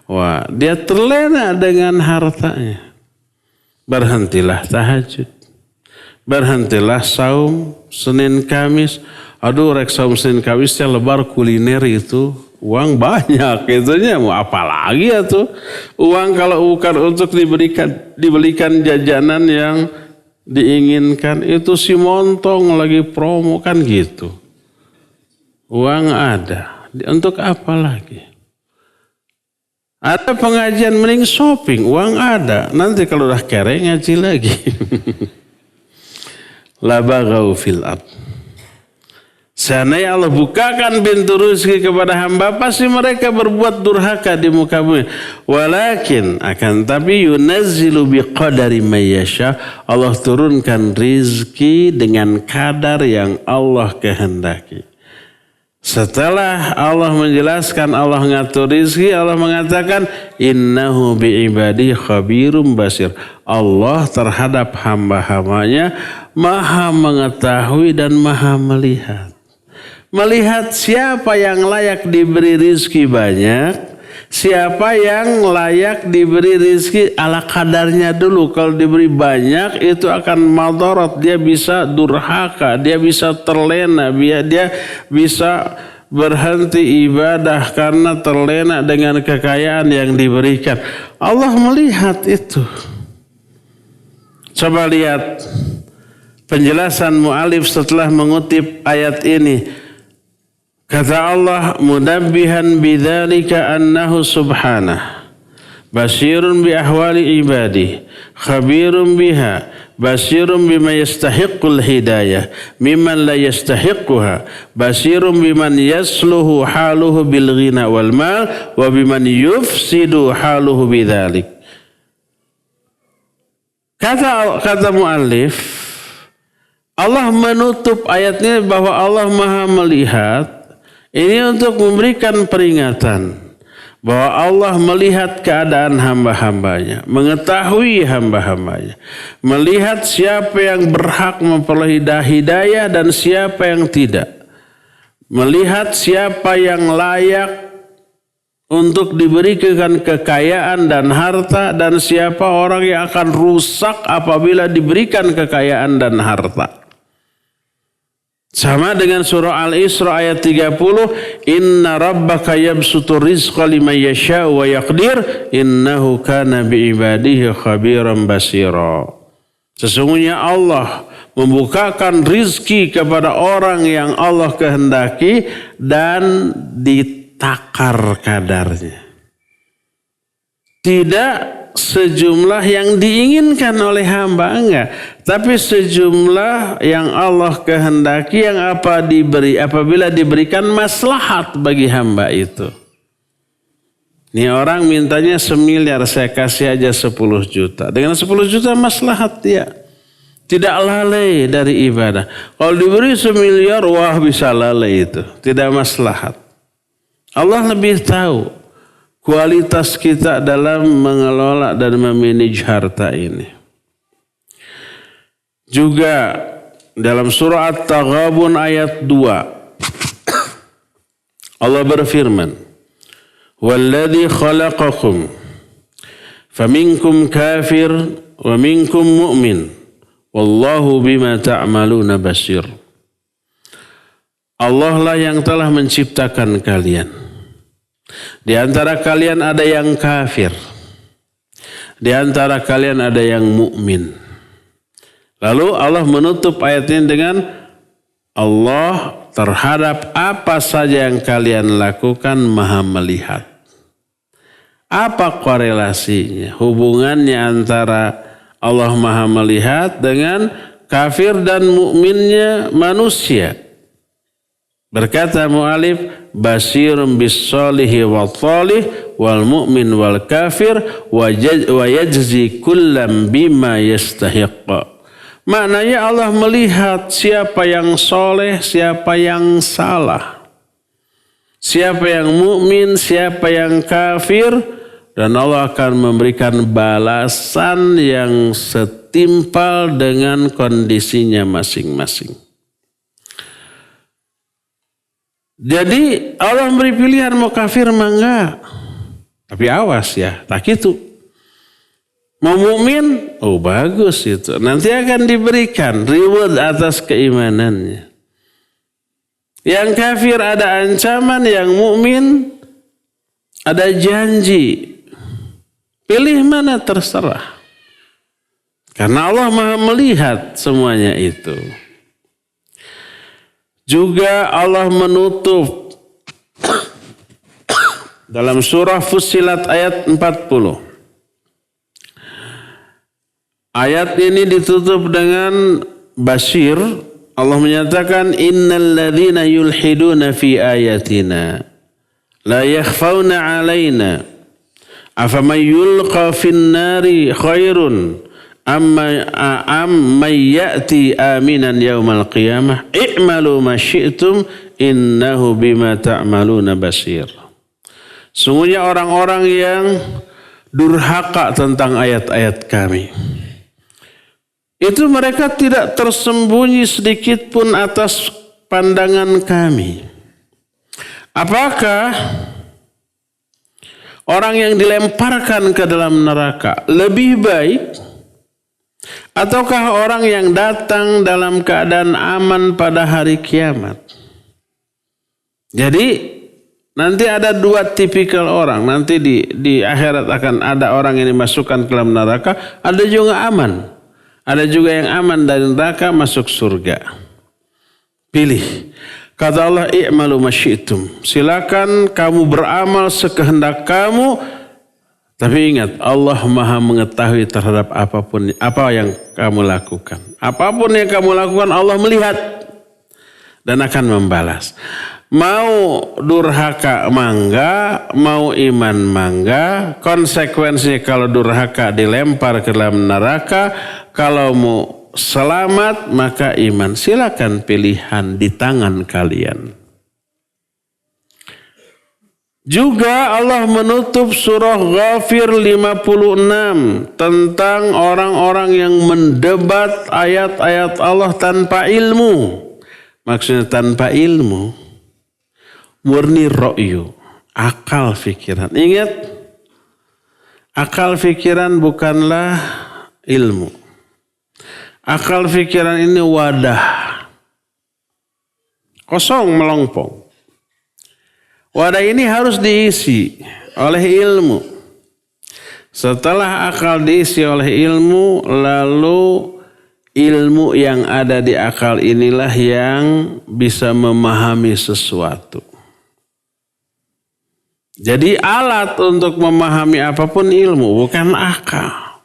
wah, dia terlena dengan hartanya. Berhentilah tahajud, berhentilah saum Senin Kamis. Aduh, rek saum Senin Kamis ya lebar kuliner itu uang banyak, itunya mau apa lagi ya tuh? Uang kalau bukan untuk dibelikan jajanan yang diinginkan, itu si montong lagi promo kan gitu. Uang ada, untuk apa lagi? Ada pengajian mending shopping, uang ada. Nanti kalau udah kere ngaji lagi. La baghaw fil ard. Seandainya Allah bukakan pintu rezeki kepada hamba, pasti mereka berbuat durhaka di muka bumi. Walakin, akan tapi yunazzilu biqadari may yasha. Allah turunkan rizki dengan kadar yang Allah kehendaki. Setelah Allah menjelaskan Allah ngatur rizki, Allah mengatakan innahu bi'ibadi khabirum basir. Allah terhadap hamba-hambanya maha mengetahui dan maha melihat. Melihat siapa yang layak diberi rizki banyak, siapa yang layak diberi rizki ala kadarnya dulu. Kalau diberi banyak itu akan madarat, dia bisa durhaka, dia bisa terlena, dia bisa berhenti ibadah karena terlena dengan kekayaan yang diberikan. Allah melihat itu. Coba lihat penjelasan mu'alif setelah mengutip ayat ini. Kata Allah, munabbihan bidzalika annahu subhanah basirun bi ahwali ibadi khabirun biha basirun bima yastahiqqul hidayah mimman la yastahiqquha basirun biman yasluhu haluhu bil ghina wal mal wa biman yufsidu haluhu bidzalik. Kata muallif, Allah menutup ayatnya bahwa Allah Maha melihat. Ini untuk memberikan peringatan bahwa Allah melihat keadaan hamba-hambanya, mengetahui hamba-hambanya, melihat siapa yang berhak memperoleh hidayah dan siapa yang tidak, melihat siapa yang layak untuk diberikan kekayaan dan harta dan siapa orang yang akan rusak apabila diberikan kekayaan dan harta. Sama dengan surah Al-Isra ayat 30, inna rabbaka yabsutur rizqa liman yasha'u wa yaqdir innahu kana bi'ibadihi khabiran basira. Sesungguhnya Allah membukakan rizki kepada orang yang Allah kehendaki dan ditakar kadarnya. Tidak sejumlah yang diinginkan oleh hamba, enggak. Tapi sejumlah yang Allah kehendaki yang apabila diberikan maslahat bagi hamba itu. Ini orang mintanya 1 miliar, saya kasih aja 10 juta. Dengan 10 juta maslahat dia. Tidak lalai dari ibadah. Kalau diberi 1 miliar, wah bisa lalai itu. Tidak maslahat. Allah lebih tahu kualitas kita dalam mengelola dan memanage harta ini. Juga dalam surah At-Taghabun ayat 2 Allah berfirman, "Walladzi khalaqakum faminkum kafir wa minkum mu'min wallahu bima ta'maluna basir." Allah lah yang telah menciptakan kalian. Di antara kalian ada yang kafir. Di antara kalian ada yang mukmin. Lalu Allah menutup ayat ini dengan Allah terhadap apa saja yang kalian lakukan maha melihat. Apa korelasinya? Hubungannya antara Allah maha melihat dengan kafir dan mukminnya manusia. Berkata mu'alif, basirun bis-solihi wal-thalih wal mu'min wal kafir wa yajzi kullam bima yastahiqqa. Maknanya Allah melihat siapa yang soleh, siapa yang salah. Siapa yang mukmin, siapa yang kafir. Dan Allah akan memberikan balasan yang setimpal dengan kondisinya masing-masing. Jadi Allah memberi pilihan mau kafir mau enggak. Tapi awas ya, tak gitu. Mau mukmin, oh bagus itu. Nanti akan diberikan reward atas keimanannya. Yang kafir ada ancaman, yang mukmin ada janji. Pilih mana terserah. Karena Allah Maha melihat semuanya itu. Juga Allah menutup dalam surah Fussilat ayat 40. Ayat ini ditutup dengan Bashir. Allah menyatakan innal ladzina yulhiduna fi ayatina la yakhfauna 'alaina afaman yulqa fin nari khairun amma ya'ti aminan yaumal qiyamah i'malu ma syi'tum innahu bima ta'maluna basir. Sungguhnya orang-orang yang durhaka tentang ayat-ayat kami, itu mereka tidak tersembunyi sedikit pun atas pandangan kami. Apakah orang yang dilemparkan ke dalam neraka lebih baik, ataukah orang yang datang dalam keadaan aman pada hari kiamat? Jadi nanti ada dua tipikal orang. Nanti di akhirat akan ada orang yang dimasukkan ke dalam neraka, ada juga aman. Ada juga yang aman dari neraka masuk surga. Pilih. Kata Allah, i'malu masyi'tum. Silakan kamu beramal sekehendak kamu. Tapi ingat, Allah Maha mengetahui terhadap apapun apa yang kamu lakukan. Apapun yang kamu lakukan, Allah melihat dan akan membalas. Mau durhaka mangga, mau iman mangga. Konsekuensinya kalau durhaka dilempar ke dalam neraka, kalau mau selamat maka iman. Silakan pilihan di tangan kalian. Juga Allah menutup surah Ghafir 56 tentang orang-orang yang mendebat ayat-ayat Allah tanpa ilmu. Maksudnya tanpa ilmu, murni ra'yu, akal fikiran. Ingat, akal fikiran bukanlah ilmu. Akal fikiran ini wadah, kosong melompong. Wadah ini harus diisi oleh ilmu. Setelah akal diisi oleh ilmu, lalu ilmu yang ada di akal inilah yang bisa memahami sesuatu. Jadi alat untuk memahami apapun ilmu, bukan akal,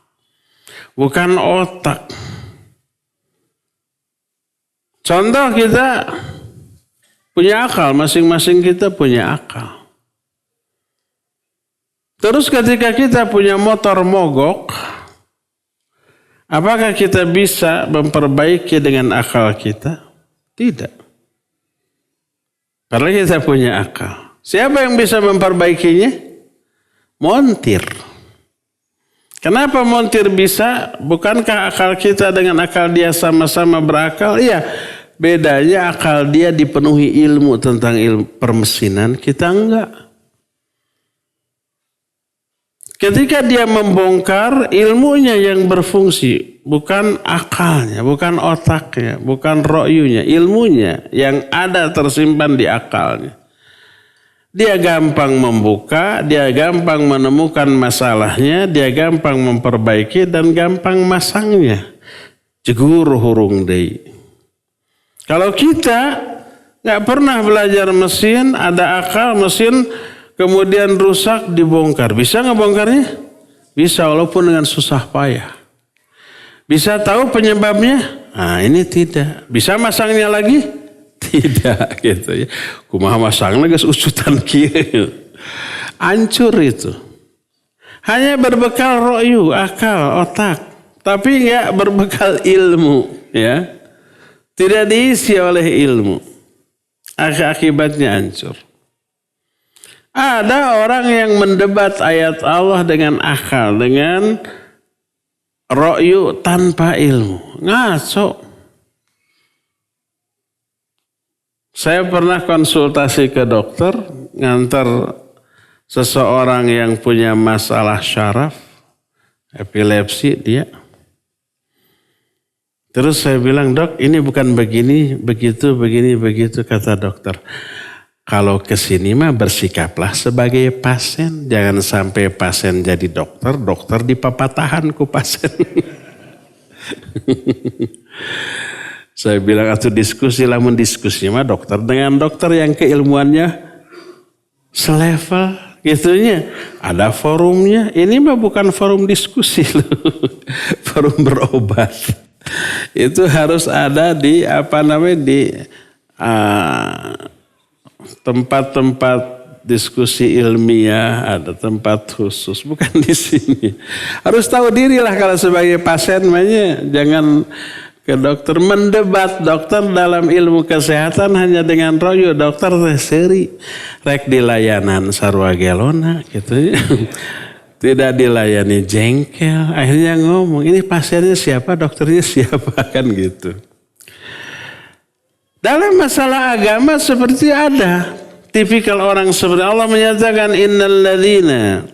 bukan otak. Contoh, kita punya akal, masing-masing kita punya akal. Terus ketika kita punya motor mogok, apakah kita bisa memperbaiki dengan akal kita? Tidak. Karena kita punya akal. Siapa yang bisa memperbaikinya? Montir. Kenapa montir bisa? Bukankah akal kita dengan akal dia sama-sama berakal? Iya, bedanya akal dia dipenuhi ilmu tentang ilmu permesinan, kita enggak. Ketika dia membongkar, ilmunya yang berfungsi, bukan akalnya, bukan otaknya, bukan ro'yunya, ilmunya yang ada tersimpan di akalnya. Dia gampang membuka, dia gampang menemukan masalahnya, dia gampang memperbaiki dan gampang masangnya. Jegur hurung dei. Kalau kita nggak pernah belajar mesin, ada akal mesin kemudian rusak dibongkar, bisa nggak bongkarnya? Bisa, walaupun dengan susah payah. Bisa tahu penyebabnya? Nah, ini tidak. Bisa masangnya lagi? Tidak, gitu ya. Kumaha masangna geus usutan kieu. Hancur itu. Hanya berbekal ro'yu, akal, otak, tapi enggak berbekal ilmu, ya. Tidak diisi oleh ilmu. Akibatnya hancur. Ada orang yang mendebat ayat Allah dengan akal, dengan ro'yu tanpa ilmu. Ngaco. Saya pernah konsultasi ke dokter, ngantar seseorang yang punya masalah syaraf, epilepsi dia. Terus saya bilang, dok ini bukan begini, begitu, begini, begitu, kata dokter. Kalau kesini mah bersikaplah sebagai pasien, jangan sampai pasien jadi dokter, dokter dipapatahan ku pasien. Saya bilang, atau diskusi, lamun diskusi mah dokter dengan dokter yang keilmuannya selevel gitunya. Ada forumnya, ini mah bukan forum diskusi loh. Forum berobat. Itu harus ada di di tempat-tempat diskusi ilmiah, ada tempat khusus, bukan di sini. Harus tahu diri lah kalau sebagai pasien, makanya jangan ke dokter, mendebat dokter dalam ilmu kesehatan hanya dengan royo. Dokter seri rek dilayanan sarwa gelona gitu. Tidak dilayani jengkel. Akhirnya ngomong, ini pasiennya siapa, dokternya siapa, kan gitu. Dalam masalah agama seperti ada tipikal orang seperti Allah menyatakan innal ladzina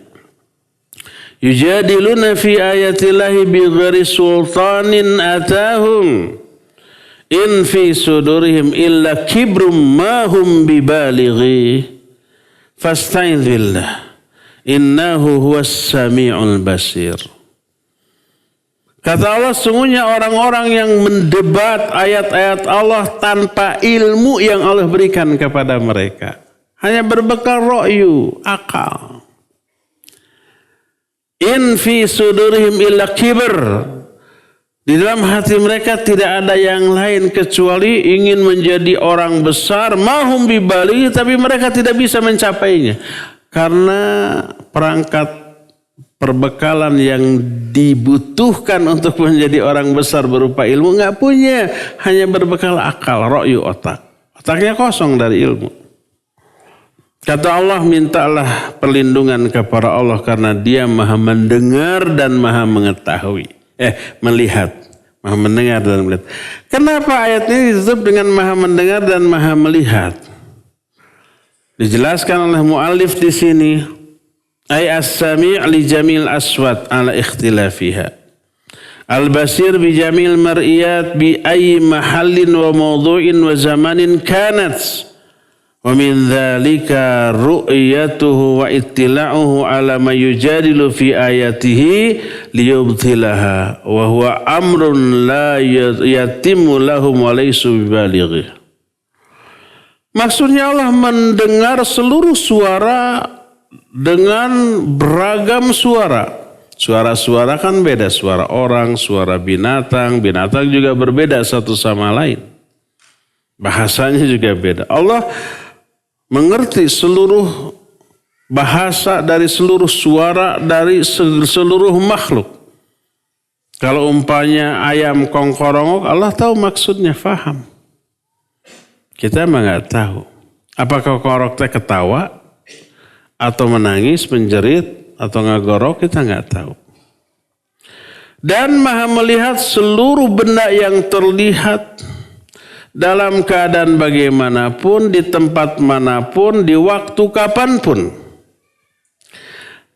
yujadiluna fi ayatillahi bighairi sultanin atahum in fi sudurihim illa kibrum ma hum bibalighi fasta'idz billah innahu huwas sami'ul basir. Kata Allah, sungguhnya orang-orang yang mendebat ayat-ayat Allah tanpa ilmu yang Allah berikan kepada mereka, hanya berbekal ro'yu, akal. In fi sudurihim illa kibr. Di dalam hati mereka tidak ada yang lain kecuali ingin menjadi orang besar. Mahum bibali, tapi mereka tidak bisa mencapainya. Karena perangkat perbekalan yang dibutuhkan untuk menjadi orang besar berupa ilmu nggak punya. Hanya berbekal akal, ro'yu, otak. Otaknya kosong dari ilmu. Kata Allah, mintalah perlindungan kepada Allah karena Dia Maha mendengar dan Maha mengetahui. Melihat. Maha mendengar dan melihat. Kenapa ayat ini ditutup dengan Maha mendengar dan Maha melihat? Dijelaskan oleh muallif di sini, ay as-sami' li jamil aswat ala ikhtilafiha. Al-basir bi jamil mar'iyat bi ayyi mahallin wa mawdu'in wa zamanin kanat. Wa min dzalika ru'yatuhu wa ittila'uhu ala ma yujadilu fi ayatihi liyubtilaha wa huwa amrun la yatimmu lahum wa laysu bibalighi. Maksudnya Allah mendengar seluruh suara dengan beragam suara. Suara-suara kan beda, suara orang, suara binatang, binatang juga berbeda satu sama lain. Bahasanya juga beda. Allah mengerti seluruh bahasa dari seluruh suara dari seluruh makhluk. Kalau umpanya ayam kongkorongok, Allah tahu maksudnya, faham. Kita mah nggak tahu. Apakah kongkorong teh ketawa atau menangis, menjerit atau ngagorok, kita nggak tahu. Dan Maha melihat seluruh benda yang terlihat dalam keadaan bagaimanapun, di tempat manapun, di waktu kapanpun.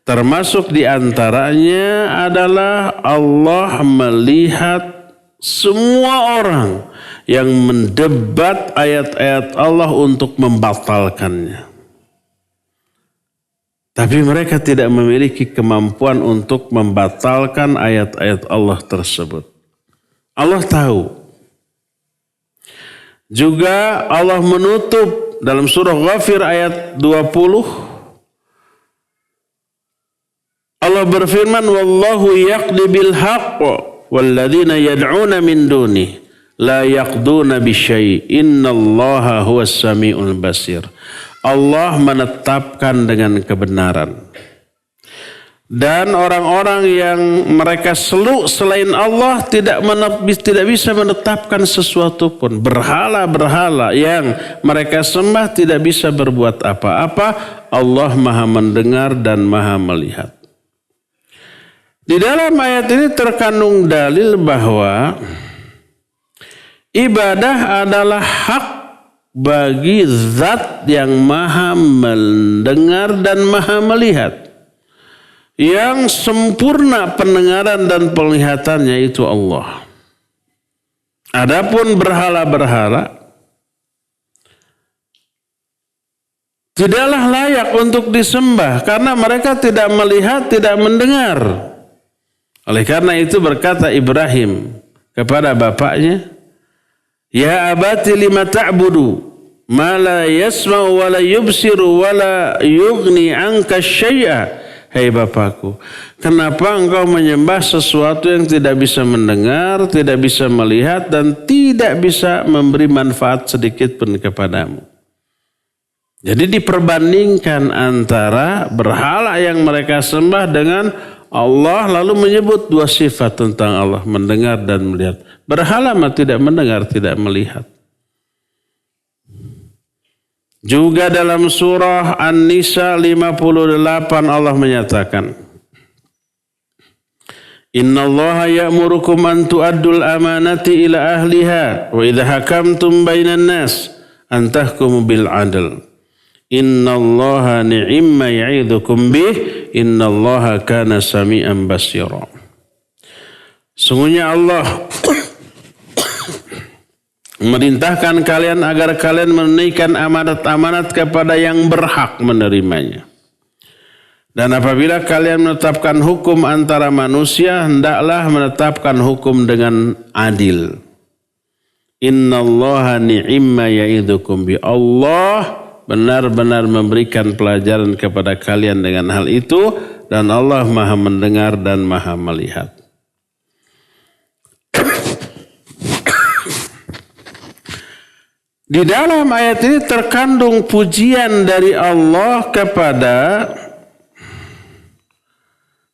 Termasuk di antaranya adalah Allah melihat semua orang yang mendebat ayat-ayat Allah untuk membatalkannya. Tapi mereka tidak memiliki kemampuan untuk membatalkan ayat-ayat Allah tersebut. Allah tahu. Juga Allah menutup dalam surah Ghafir ayat 20. Allah berfirman, wallahu yaqdi bil haqq walladzina yad'una min duni la yaqduna bisyai' innallaha huwas sami'ul basir. Allah menetapkan dengan kebenaran. Dan orang-orang yang mereka seluk selain Allah tidak bisa menetapkan sesuatu pun. Berhala-berhala yang mereka sembah tidak bisa berbuat apa-apa. Allah Maha mendengar dan Maha melihat. Di dalam ayat ini terkandung dalil bahwa ibadah adalah hak bagi zat yang Maha mendengar dan Maha melihat. Yang sempurna pendengaran dan penglihatannya itu Allah. Adapun berhala-berhala tidaklah layak untuk disembah karena mereka tidak melihat, tidak mendengar. Oleh karena itu berkata Ibrahim kepada bapaknya, ya abati lima ta'budu ma la yasma'u wa la yubsiru wa la yughni anka syai'a. Hei Bapakku, kenapa engkau menyembah sesuatu yang tidak bisa mendengar, tidak bisa melihat, dan tidak bisa memberi manfaat sedikit pun kepadamu? Jadi diperbandingkan antara berhala yang mereka sembah dengan Allah lalu menyebut dua sifat tentang Allah, mendengar dan melihat. Berhala mah tidak mendengar, tidak melihat. Juga dalam surah An-Nisa 58 Allah menyatakan, Innallaha ya'murukum an tu'addul amanati ila ahliha wa idza hakamtum bainan nas an tahkumu bil 'adl. Innallaha ni'imma ya'idzukum bih innallaha kana sami'an basira. Sungguhnya Allah memerintahkan kalian agar kalian menunaikan amanat-amanat kepada yang berhak menerimanya. Dan apabila kalian menetapkan hukum antara manusia, hendaklah menetapkan hukum dengan adil. Innallaha ni'imma ya'idzukum bi. Allah benar-benar memberikan pelajaran kepada kalian dengan hal itu, dan Allah Maha mendengar dan Maha melihat. Di dalam ayat ini terkandung pujian dari Allah kepada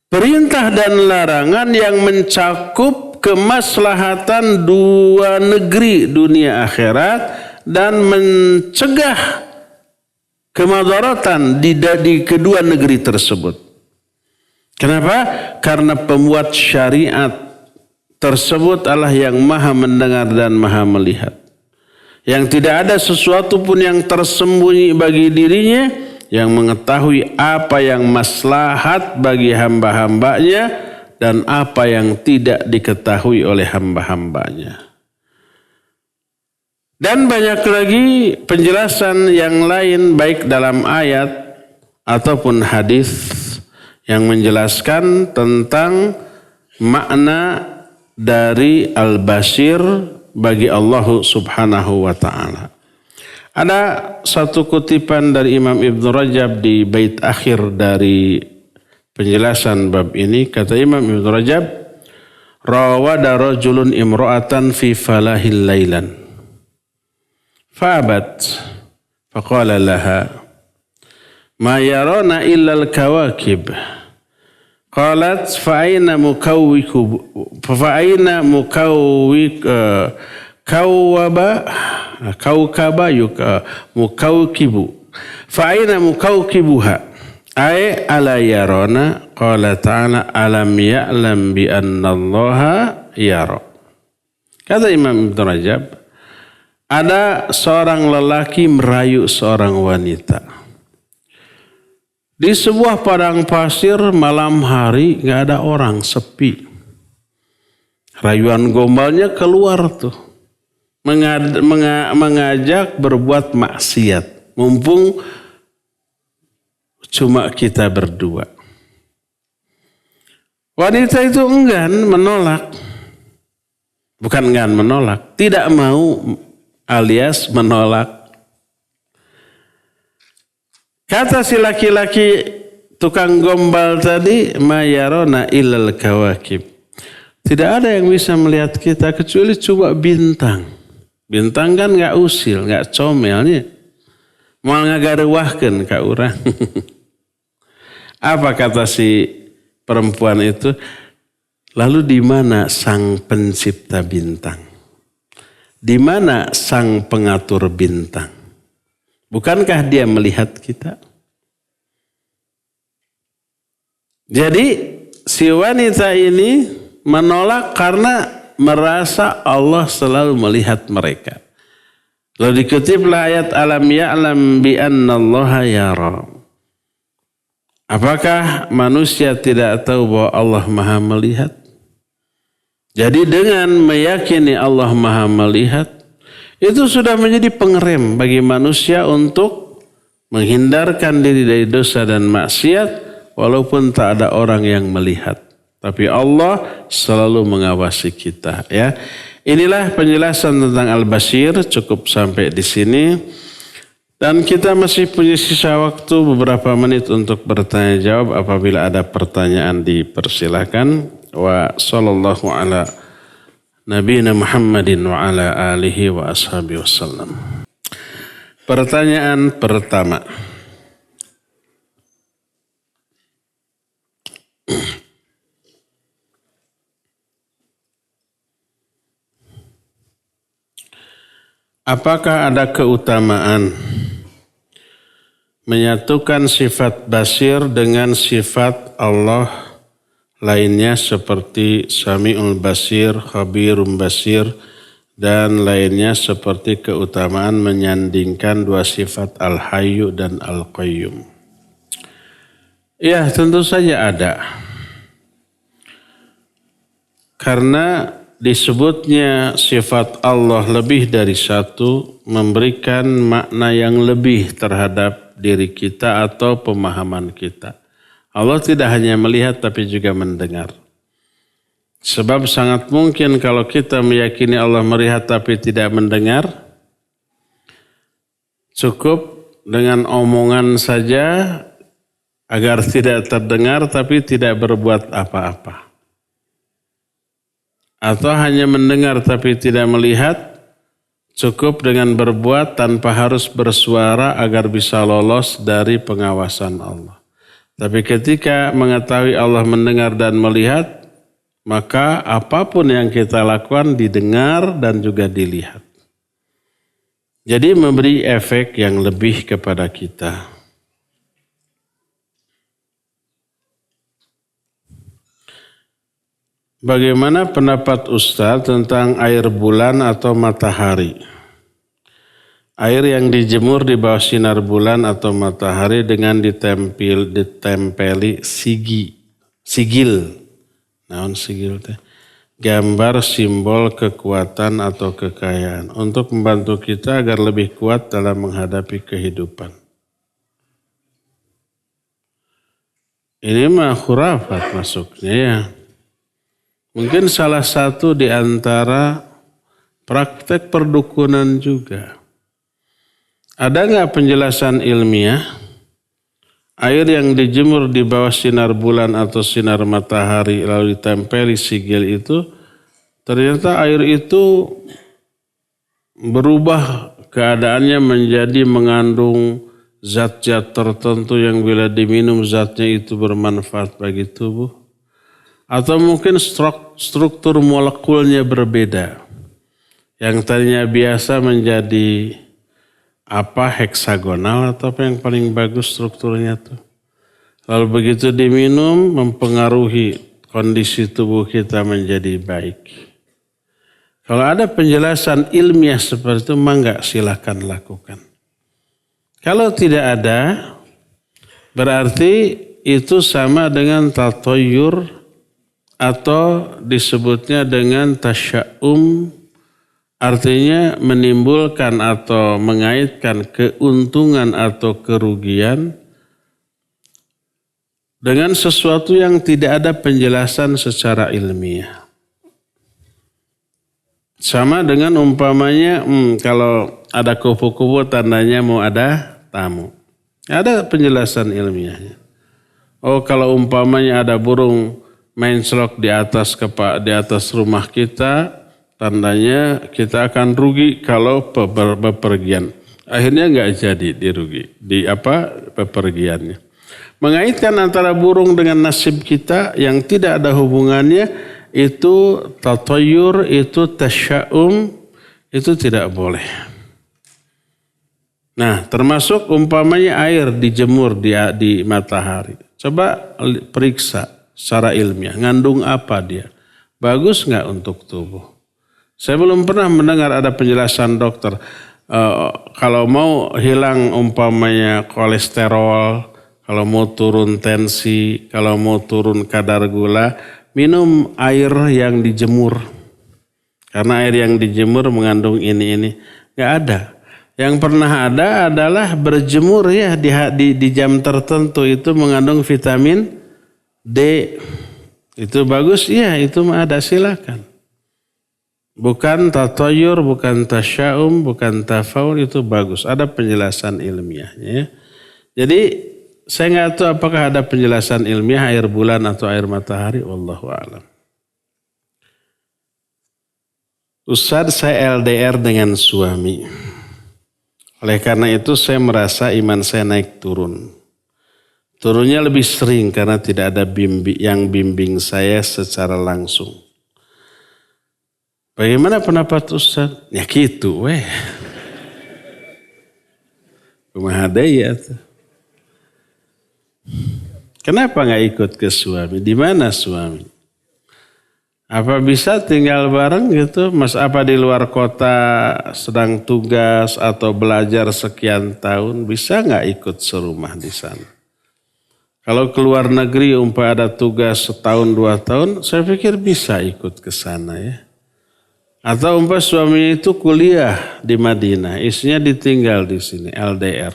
perintah dan larangan yang mencakup kemaslahatan dua negeri dunia akhirat dan mencegah kemadaratan di kedua negeri tersebut. Kenapa? Karena pembuat syariat tersebut Allah yang Maha mendengar dan Maha melihat. Yang tidak ada sesuatu pun yang tersembunyi bagi dirinya, yang mengetahui apa yang maslahat bagi hamba-hambanya dan apa yang tidak diketahui oleh hamba-hambanya. Dan banyak lagi penjelasan yang lain baik dalam ayat ataupun hadis yang menjelaskan tentang makna dari al-basir bagi Allah Subhanahu wa taala. Ada satu kutipan dari Imam Ibn Rajab di bait akhir dari penjelasan bab ini. Kata Imam Ibn Rajab, rawada rajulun imra'atan fi falahil lailan. Fa'abat. Faqala laha, ma yarana illa al-kawakib. Qalat fa'aina kaukaba mukawkibu fa'aina mukawkibuha ay ala yarana qala ta'ala alam ya'lam bi anna allaha yara. Kata Imam Ibn Rajab, ada seorang lelaki merayu seorang wanita di sebuah padang pasir malam hari, nggak ada orang, sepi. Rayuan gombalnya keluar tuh, mengajak berbuat maksiat, mumpung cuma kita berdua. Wanita itu enggan, menolak. Bukan enggan menolak, tidak mau alias menolak. Kata si laki-laki tukang gombal tadi, ma yarona illal kawakib. Tidak ada yang bisa melihat kita kecuali coba bintang. Bintang kan gak usil, gak comelnya. Mal ngagarewahkeun ka urang. Apa kata si perempuan itu? Lalu di mana sang pencipta bintang? Di mana sang pengatur bintang? Bukankah dia melihat kita? Jadi si wanita ini menolak karena merasa Allah selalu melihat mereka. Lalu dikutiplah ayat alam ya'lam bi anna allaha yara. Apakah manusia tidak tahu bahwa Allah Maha melihat? Jadi dengan meyakini Allah Maha melihat, itu sudah menjadi pengerem bagi manusia untuk menghindarkan diri dari dosa dan maksiat walaupun tak ada orang yang melihat. Tapi Allah selalu mengawasi kita, ya. Inilah penjelasan tentang Al-Basir, cukup sampai di sini. Dan kita masih punya sisa waktu beberapa menit untuk bertanya jawab. Apabila ada pertanyaan dipersilakan. Wa sallallahu ala Nabiyina Muhammadin wa ala alihi wa ashabihi wasallam. Pertanyaan pertama. apakah ada keutamaan menyatukan sifat basir dengan sifat Allah lainnya seperti Sami'ul Basir, Khabirum Basir, dan lainnya seperti keutamaan menyandingkan dua sifat Al-Hayyu dan Al-Qayyum? Ya, tentu saja ada. Karena disebutnya sifat Allah lebih dari satu memberikan makna yang lebih terhadap diri kita atau pemahaman kita. Allah tidak hanya melihat tapi juga mendengar. Sebab sangat mungkin kalau kita meyakini Allah melihat tapi tidak mendengar, cukup dengan omongan saja agar tidak terdengar tapi tidak berbuat apa-apa. Atau hanya mendengar tapi tidak melihat, cukup dengan berbuat tanpa harus bersuara agar bisa lolos dari pengawasan Allah. Tapi ketika mengetahui Allah mendengar dan melihat, maka apapun yang kita lakukan didengar dan juga dilihat. Jadi memberi efek yang lebih kepada kita. Bagaimana pendapat Ustaz tentang air bulan atau matahari? Air yang dijemur di bawah sinar bulan atau matahari dengan ditempeli sigil. Naon sigil teh? Gambar simbol kekuatan atau kekayaan untuk membantu kita agar lebih kuat dalam menghadapi kehidupan. Ini mah khurafat masuknya ya. Mungkin salah satu di antara praktek perdukunan juga. Ada nggak penjelasan ilmiah? Air yang dijemur di bawah sinar bulan atau sinar matahari lalu ditempeli sigil itu, ternyata air itu berubah keadaannya menjadi mengandung zat-zat tertentu yang bila diminum zatnya itu bermanfaat bagi tubuh. Atau mungkin struktur molekulnya berbeda. Yang tadinya biasa menjadi heksagonal atau apa yang paling bagus strukturnya tuh. Lalu begitu diminum mempengaruhi kondisi tubuh kita menjadi baik. Kalau ada penjelasan ilmiah seperti itu, mangga silakan lakukan. Kalau tidak ada, berarti itu sama dengan tatoyur atau disebutnya dengan tasya'um. Artinya menimbulkan atau mengaitkan keuntungan atau kerugian dengan sesuatu yang tidak ada penjelasan secara ilmiah. Sama dengan umpamanya kalau ada kupu-kupu tandanya mau ada tamu. Ada penjelasan ilmiahnya. Oh, kalau umpamanya ada burung menclok di atas rumah kita, tandanya kita akan rugi kalau bepergian. Akhirnya nggak jadi bepergiannya. Mengaitkan antara burung dengan nasib kita yang tidak ada hubungannya, itu tatoyur, itu tasya'um, itu tidak boleh. Nah, termasuk umpamanya air dijemur di matahari. Coba periksa secara ilmiah, ngandung apa dia? Bagus nggak untuk tubuh? Saya belum pernah mendengar ada penjelasan dokter. Kalau mau hilang umpamanya kolesterol, kalau mau turun tensi, kalau mau turun kadar gula, minum air yang dijemur. Karena air yang dijemur mengandung ini. Nggak ada. Yang pernah ada adalah berjemur ya di jam tertentu itu mengandung vitamin D. Itu bagus, ya itu mah ada, silakan. Bukan tatoyur, bukan tasya'um, bukan tafaul, itu bagus. Ada penjelasan ilmiahnya. Jadi saya nggak tahu apakah ada penjelasan ilmiah air bulan atau air matahari. Wallahu a'lam. Ustaz, saya LDR dengan suami. Oleh karena itu saya merasa iman saya naik turun. Turunnya lebih sering karena tidak ada yang bimbing saya secara langsung. Bagaimana pendapat Ustaz? Ya gitu weh. Kumaha deui atuh. Kenapa nggak ikut ke suami? Di mana suami? Apa bisa tinggal bareng gitu? Mas apa di luar kota sedang tugas atau belajar sekian tahun bisa nggak ikut serumah di sana? Kalau keluar negeri umpah ada tugas setahun 2 tahun, saya pikir bisa ikut ke sana ya. Atau umpah suaminya itu kuliah di Madinah, istrinya ditinggal di sini LDR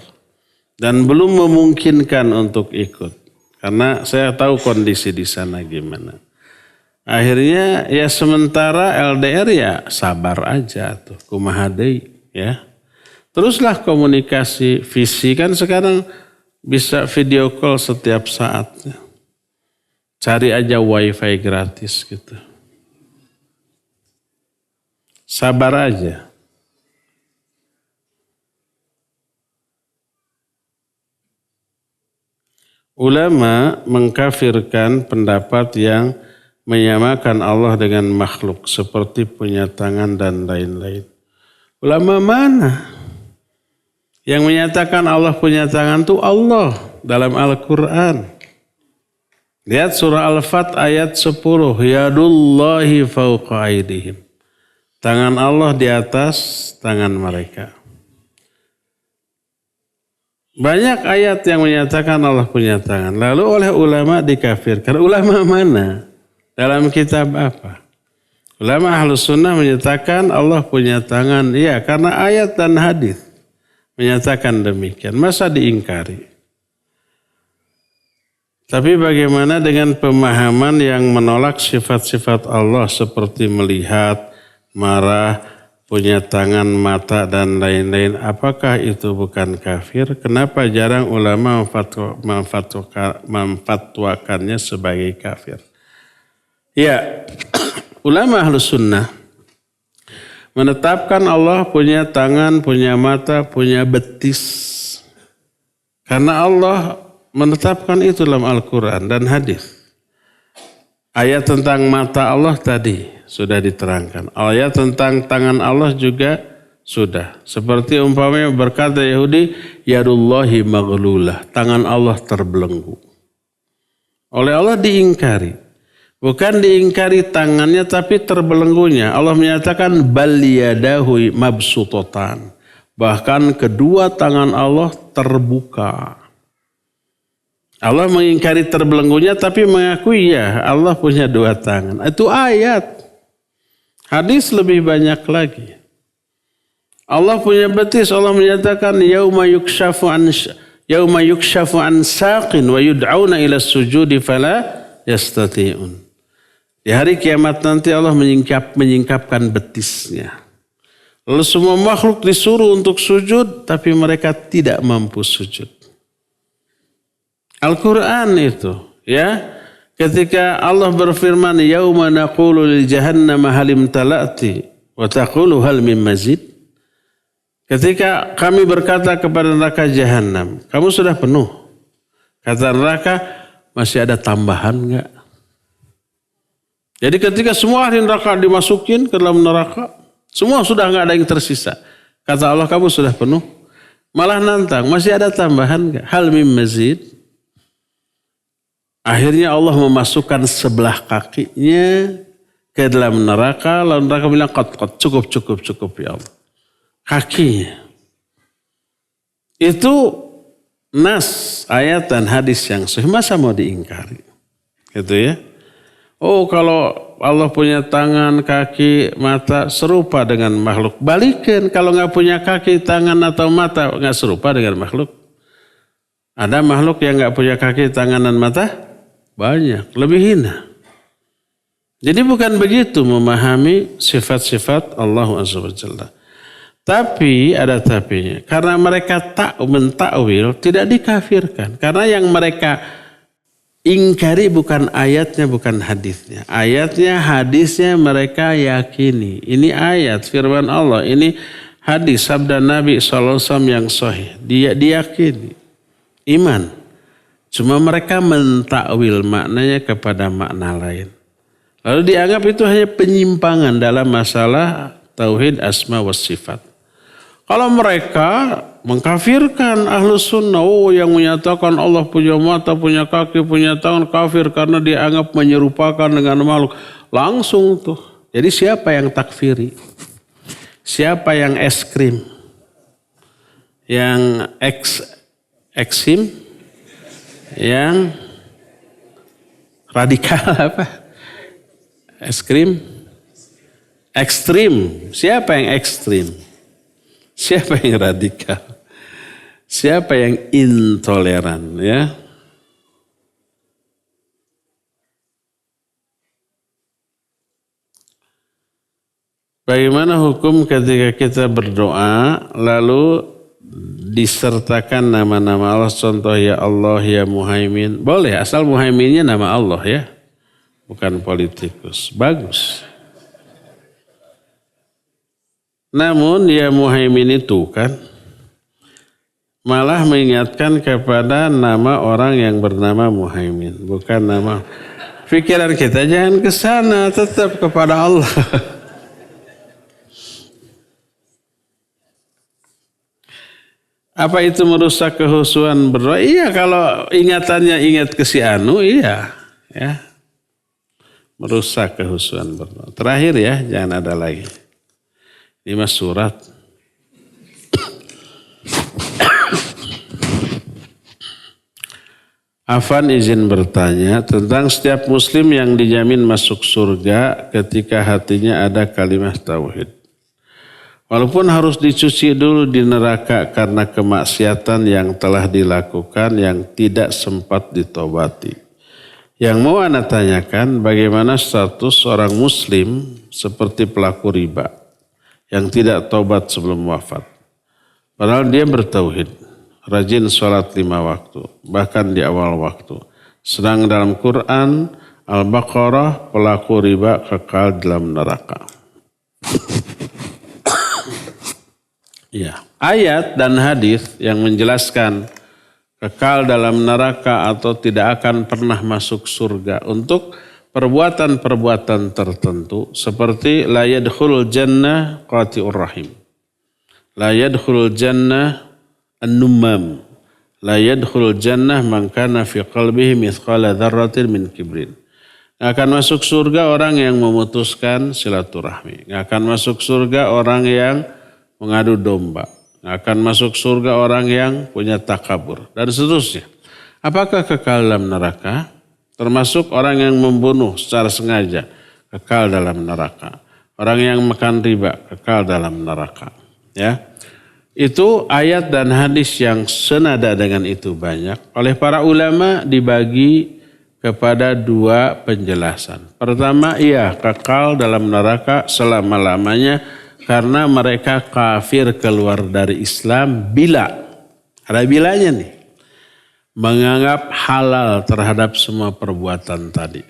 dan belum memungkinkan untuk ikut. Karena saya tahu kondisi di sana gimana. Akhirnya ya sementara LDR ya sabar aja tuh. Kumaha deui ya. Teruslah komunikasi visi kan sekarang bisa video call setiap saat. Cari aja wifi gratis gitu. Sabar aja. Ulama mengkafirkan pendapat yang menyamakan Allah dengan makhluk seperti punya tangan dan lain-lain. Ulama mana? Yang menyatakan Allah punya tangan itu Allah dalam Al-Quran. Lihat surah Al-Fat ayat 10. Yadullahi fawqa aydihim. Tangan Allah di atas tangan mereka. Banyak ayat yang menyatakan Allah punya tangan. Lalu oleh ulama dikafirkan. Ulama mana? Dalam kitab apa? Ulama Ahlus Sunnah menyatakan Allah punya tangan. Iya, karena ayat dan hadis menyatakan demikian. Masa diingkari? Tapi bagaimana dengan pemahaman yang menolak sifat-sifat Allah seperti melihat, marah, punya tangan, mata, dan lain-lain. Apakah itu bukan kafir? Kenapa jarang ulama memfatwakannya sebagai kafir? Ya, ulama Ahlus Sunnah menetapkan Allah punya tangan, punya mata, punya betis. Karena Allah menetapkan itu dalam Al-Quran dan hadis. Ayat tentang mata Allah tadi sudah diterangkan. Ayat tentang tangan Allah juga sudah. Seperti umpamanya berkata Yahudi, yadullahi maghlulah, tangan Allah terbelenggu. Oleh Allah diingkari. Bukan diingkari tangannya tapi terbelenggunya. Allah menyatakan bal yadahu mabsutatan. Bahkan kedua tangan Allah terbuka. Allah mengingkari terbelenggunya tapi mengakui ya Allah punya 2 tangan. Itu ayat. Hadis lebih banyak lagi. Allah punya betis. Allah menyatakan yauma yukshafu an saqin wa yud'auna ila sujudi fala yastati'un. Di hari kiamat nanti Allah menyingkapkan betisnya. Lalu semua makhluk disuruh untuk sujud tapi mereka tidak mampu sujud. Al-Quran itu ya. Ketika Allah berfirman yauma naqulu lil jahannam halim talati wa taqulu hal min mazid. Ketika kami berkata kepada neraka jahanam, kamu sudah penuh. Kata neraka, masih ada tambahan enggak? Jadi ketika semua ahli neraka dimasukin ke dalam neraka, semua sudah enggak ada yang tersisa. Kata Allah, kamu sudah penuh. Malah nantang, masih ada tambahan enggak? Hal min mazid. Akhirnya Allah memasukkan sebelah kakinya ke dalam neraka. Lalu neraka bilang, cukup ya Allah. Kakinya. Itu nas, ayat dan hadis yang sahih. Masa mau diingkari? Gitu ya. Oh kalau Allah punya tangan, kaki, mata serupa dengan makhluk. Balikin kalau nggak punya kaki, tangan atau mata nggak serupa dengan makhluk. Ada makhluk yang nggak punya kaki, tangan dan mata? Banyak, lebih hina. Jadi bukan begitu memahami sifat-sifat Allah Azza wa Jalla. Tapi ada tapinya. Karena mereka tak mentakwil, tidak dikafirkan. Karena yang mereka ingkari bukan ayatnya, bukan hadisnya. Ayatnya, hadisnya mereka yakini. Ini ayat firman Allah, ini hadis sabda Nabi SAW yang sahih. Dia diyakini. Iman. Cuma mereka mentakwil maknanya kepada makna lain. Lalu dianggap itu hanya penyimpangan dalam masalah tauhid asma wa sifat. Kalau mereka mengkafirkan Ahlus Sunnah. Oh, yang menyatakan Allah punya mata, punya kaki, punya tangan kafir karena dia anggap menyerupakan dengan makhluk. Langsung tuh. Jadi siapa yang takfiri? Siapa yang es krim? Yang eksim? Yang radikal apa? Es krim? Ekstrim. Siapa yang ekstrim? Siapa yang radikal? Siapa yang intoleran, ya? Bagaimana hukum ketika kita berdoa lalu disertakan nama-nama Allah, contoh ya Allah, ya Muhaimin. Boleh, asal Muhaiminnya nama Allah ya. Bukan politikus. Bagus. Namun ya Muhaimin itu kan malah mengingatkan kepada nama orang yang bernama Muhaimin. Bukan nama. Pikiran kita jangan ke sana, tetap kepada Allah. Apa itu merusak kehusuan berdoa? Iya, kalau ingatannya ingat ke si Anu, iya. Ya. Merusak kehusuan berdoa. Terakhir ya, jangan ada lagi. 5 surat. Afan izin bertanya tentang setiap muslim yang dijamin masuk surga ketika hatinya ada kalimat tauhid. Walaupun harus dicuci dulu di neraka karena kemaksiatan yang telah dilakukan yang tidak sempat ditobati. Yang mau Anda tanyakan bagaimana status orang muslim seperti pelaku riba yang tidak tobat sebelum wafat. Padahal dia bertauhid, rajin sholat 5 waktu, bahkan di awal waktu. Sedang dalam Quran, Al-Baqarah, pelaku riba kekal dalam neraka. Ya, ayat dan hadis yang menjelaskan kekal dalam neraka atau tidak akan pernah masuk surga untuk perbuatan-perbuatan tertentu seperti la yadkhulul jannah qati'ur rahim. La yadkhulul jannah an-nummam. La yadkhulul jannah man kana fi qalbihi mithqala dzarratin min kibrin. Nggak akan masuk surga orang yang memutuskan silaturahmi. Nggak akan masuk surga orang yang mengadu domba. Nggak akan masuk surga orang yang punya takabur. Dan seterusnya. Apakah kekal dalam neraka? Termasuk orang yang membunuh secara sengaja, kekal dalam neraka. Orang yang makan riba, kekal dalam neraka. Ya, itu ayat dan hadis yang senada dengan itu banyak. Oleh para ulama dibagi kepada 2 penjelasan. Pertama, iya kekal dalam neraka selama-lamanya karena mereka kafir keluar dari Islam bila. Ada bilanya nih. Menganggap halal terhadap semua perbuatan tadi.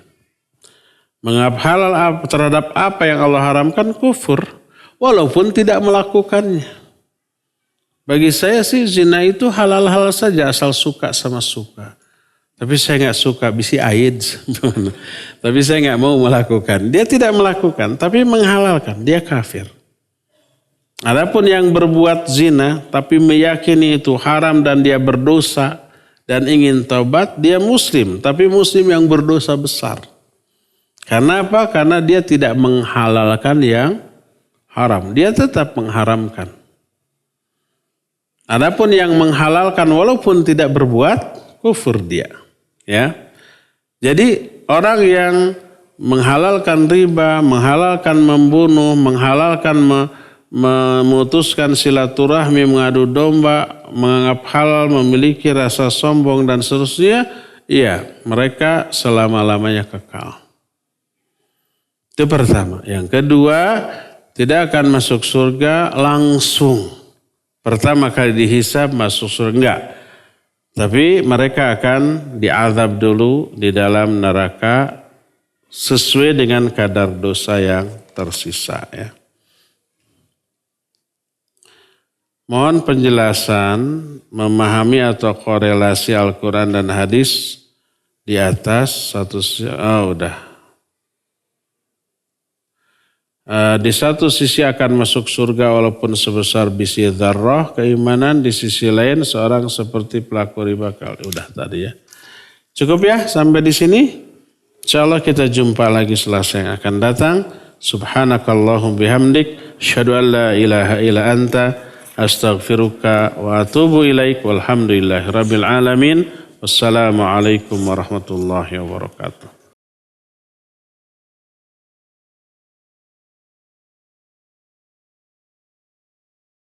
Menganggap halal terhadap apa yang Allah haramkan kufur. Walaupun tidak melakukannya. Bagi saya sih zina itu halal-halal saja asal suka sama suka. Tapi saya gak suka, bisi AIDS. Tapi saya gak mau melakukan. Dia tidak melakukan tapi menghalalkan. Dia kafir. Adapun yang berbuat zina tapi meyakini itu haram dan dia berdosa dan ingin taubat, dia muslim. Tapi muslim yang berdosa besar. Karena apa? Karena dia tidak menghalalkan yang haram. Dia tetap mengharamkan. Adapun yang menghalalkan walaupun tidak berbuat, kufur dia. Ya. Jadi orang yang menghalalkan riba, menghalalkan membunuh, menghalalkan memutuskan silaturahmi, mengadu domba, menganggap halal, memiliki rasa sombong dan seterusnya, iya, mereka selama-lamanya kekal. Itu pertama. Yang kedua, tidak akan masuk surga langsung. Pertama kali dihisab masuk surga, enggak. Tapi mereka akan diazab dulu di dalam neraka sesuai dengan kadar dosa yang tersisa, ya. Mohon penjelasan memahami atau korelasi Al-Quran dan hadis di atas satu. Udah. Di satu sisi akan masuk surga walaupun sebesar biji dzarrah keimanan, di sisi lain seorang seperti pelaku riba kali. Udah tadi ya. Cukup ya sampai di sini. Insyaallah kita jumpa lagi Selasa yang akan datang. Subhanakallahum bihamdik, asyhadu an la ilaha illa anta, astaghfiruka wa atubu ilaik. Walhamdulillahirabbil alamin. Wassalamualaikum warahmatullahi wabarakatuh.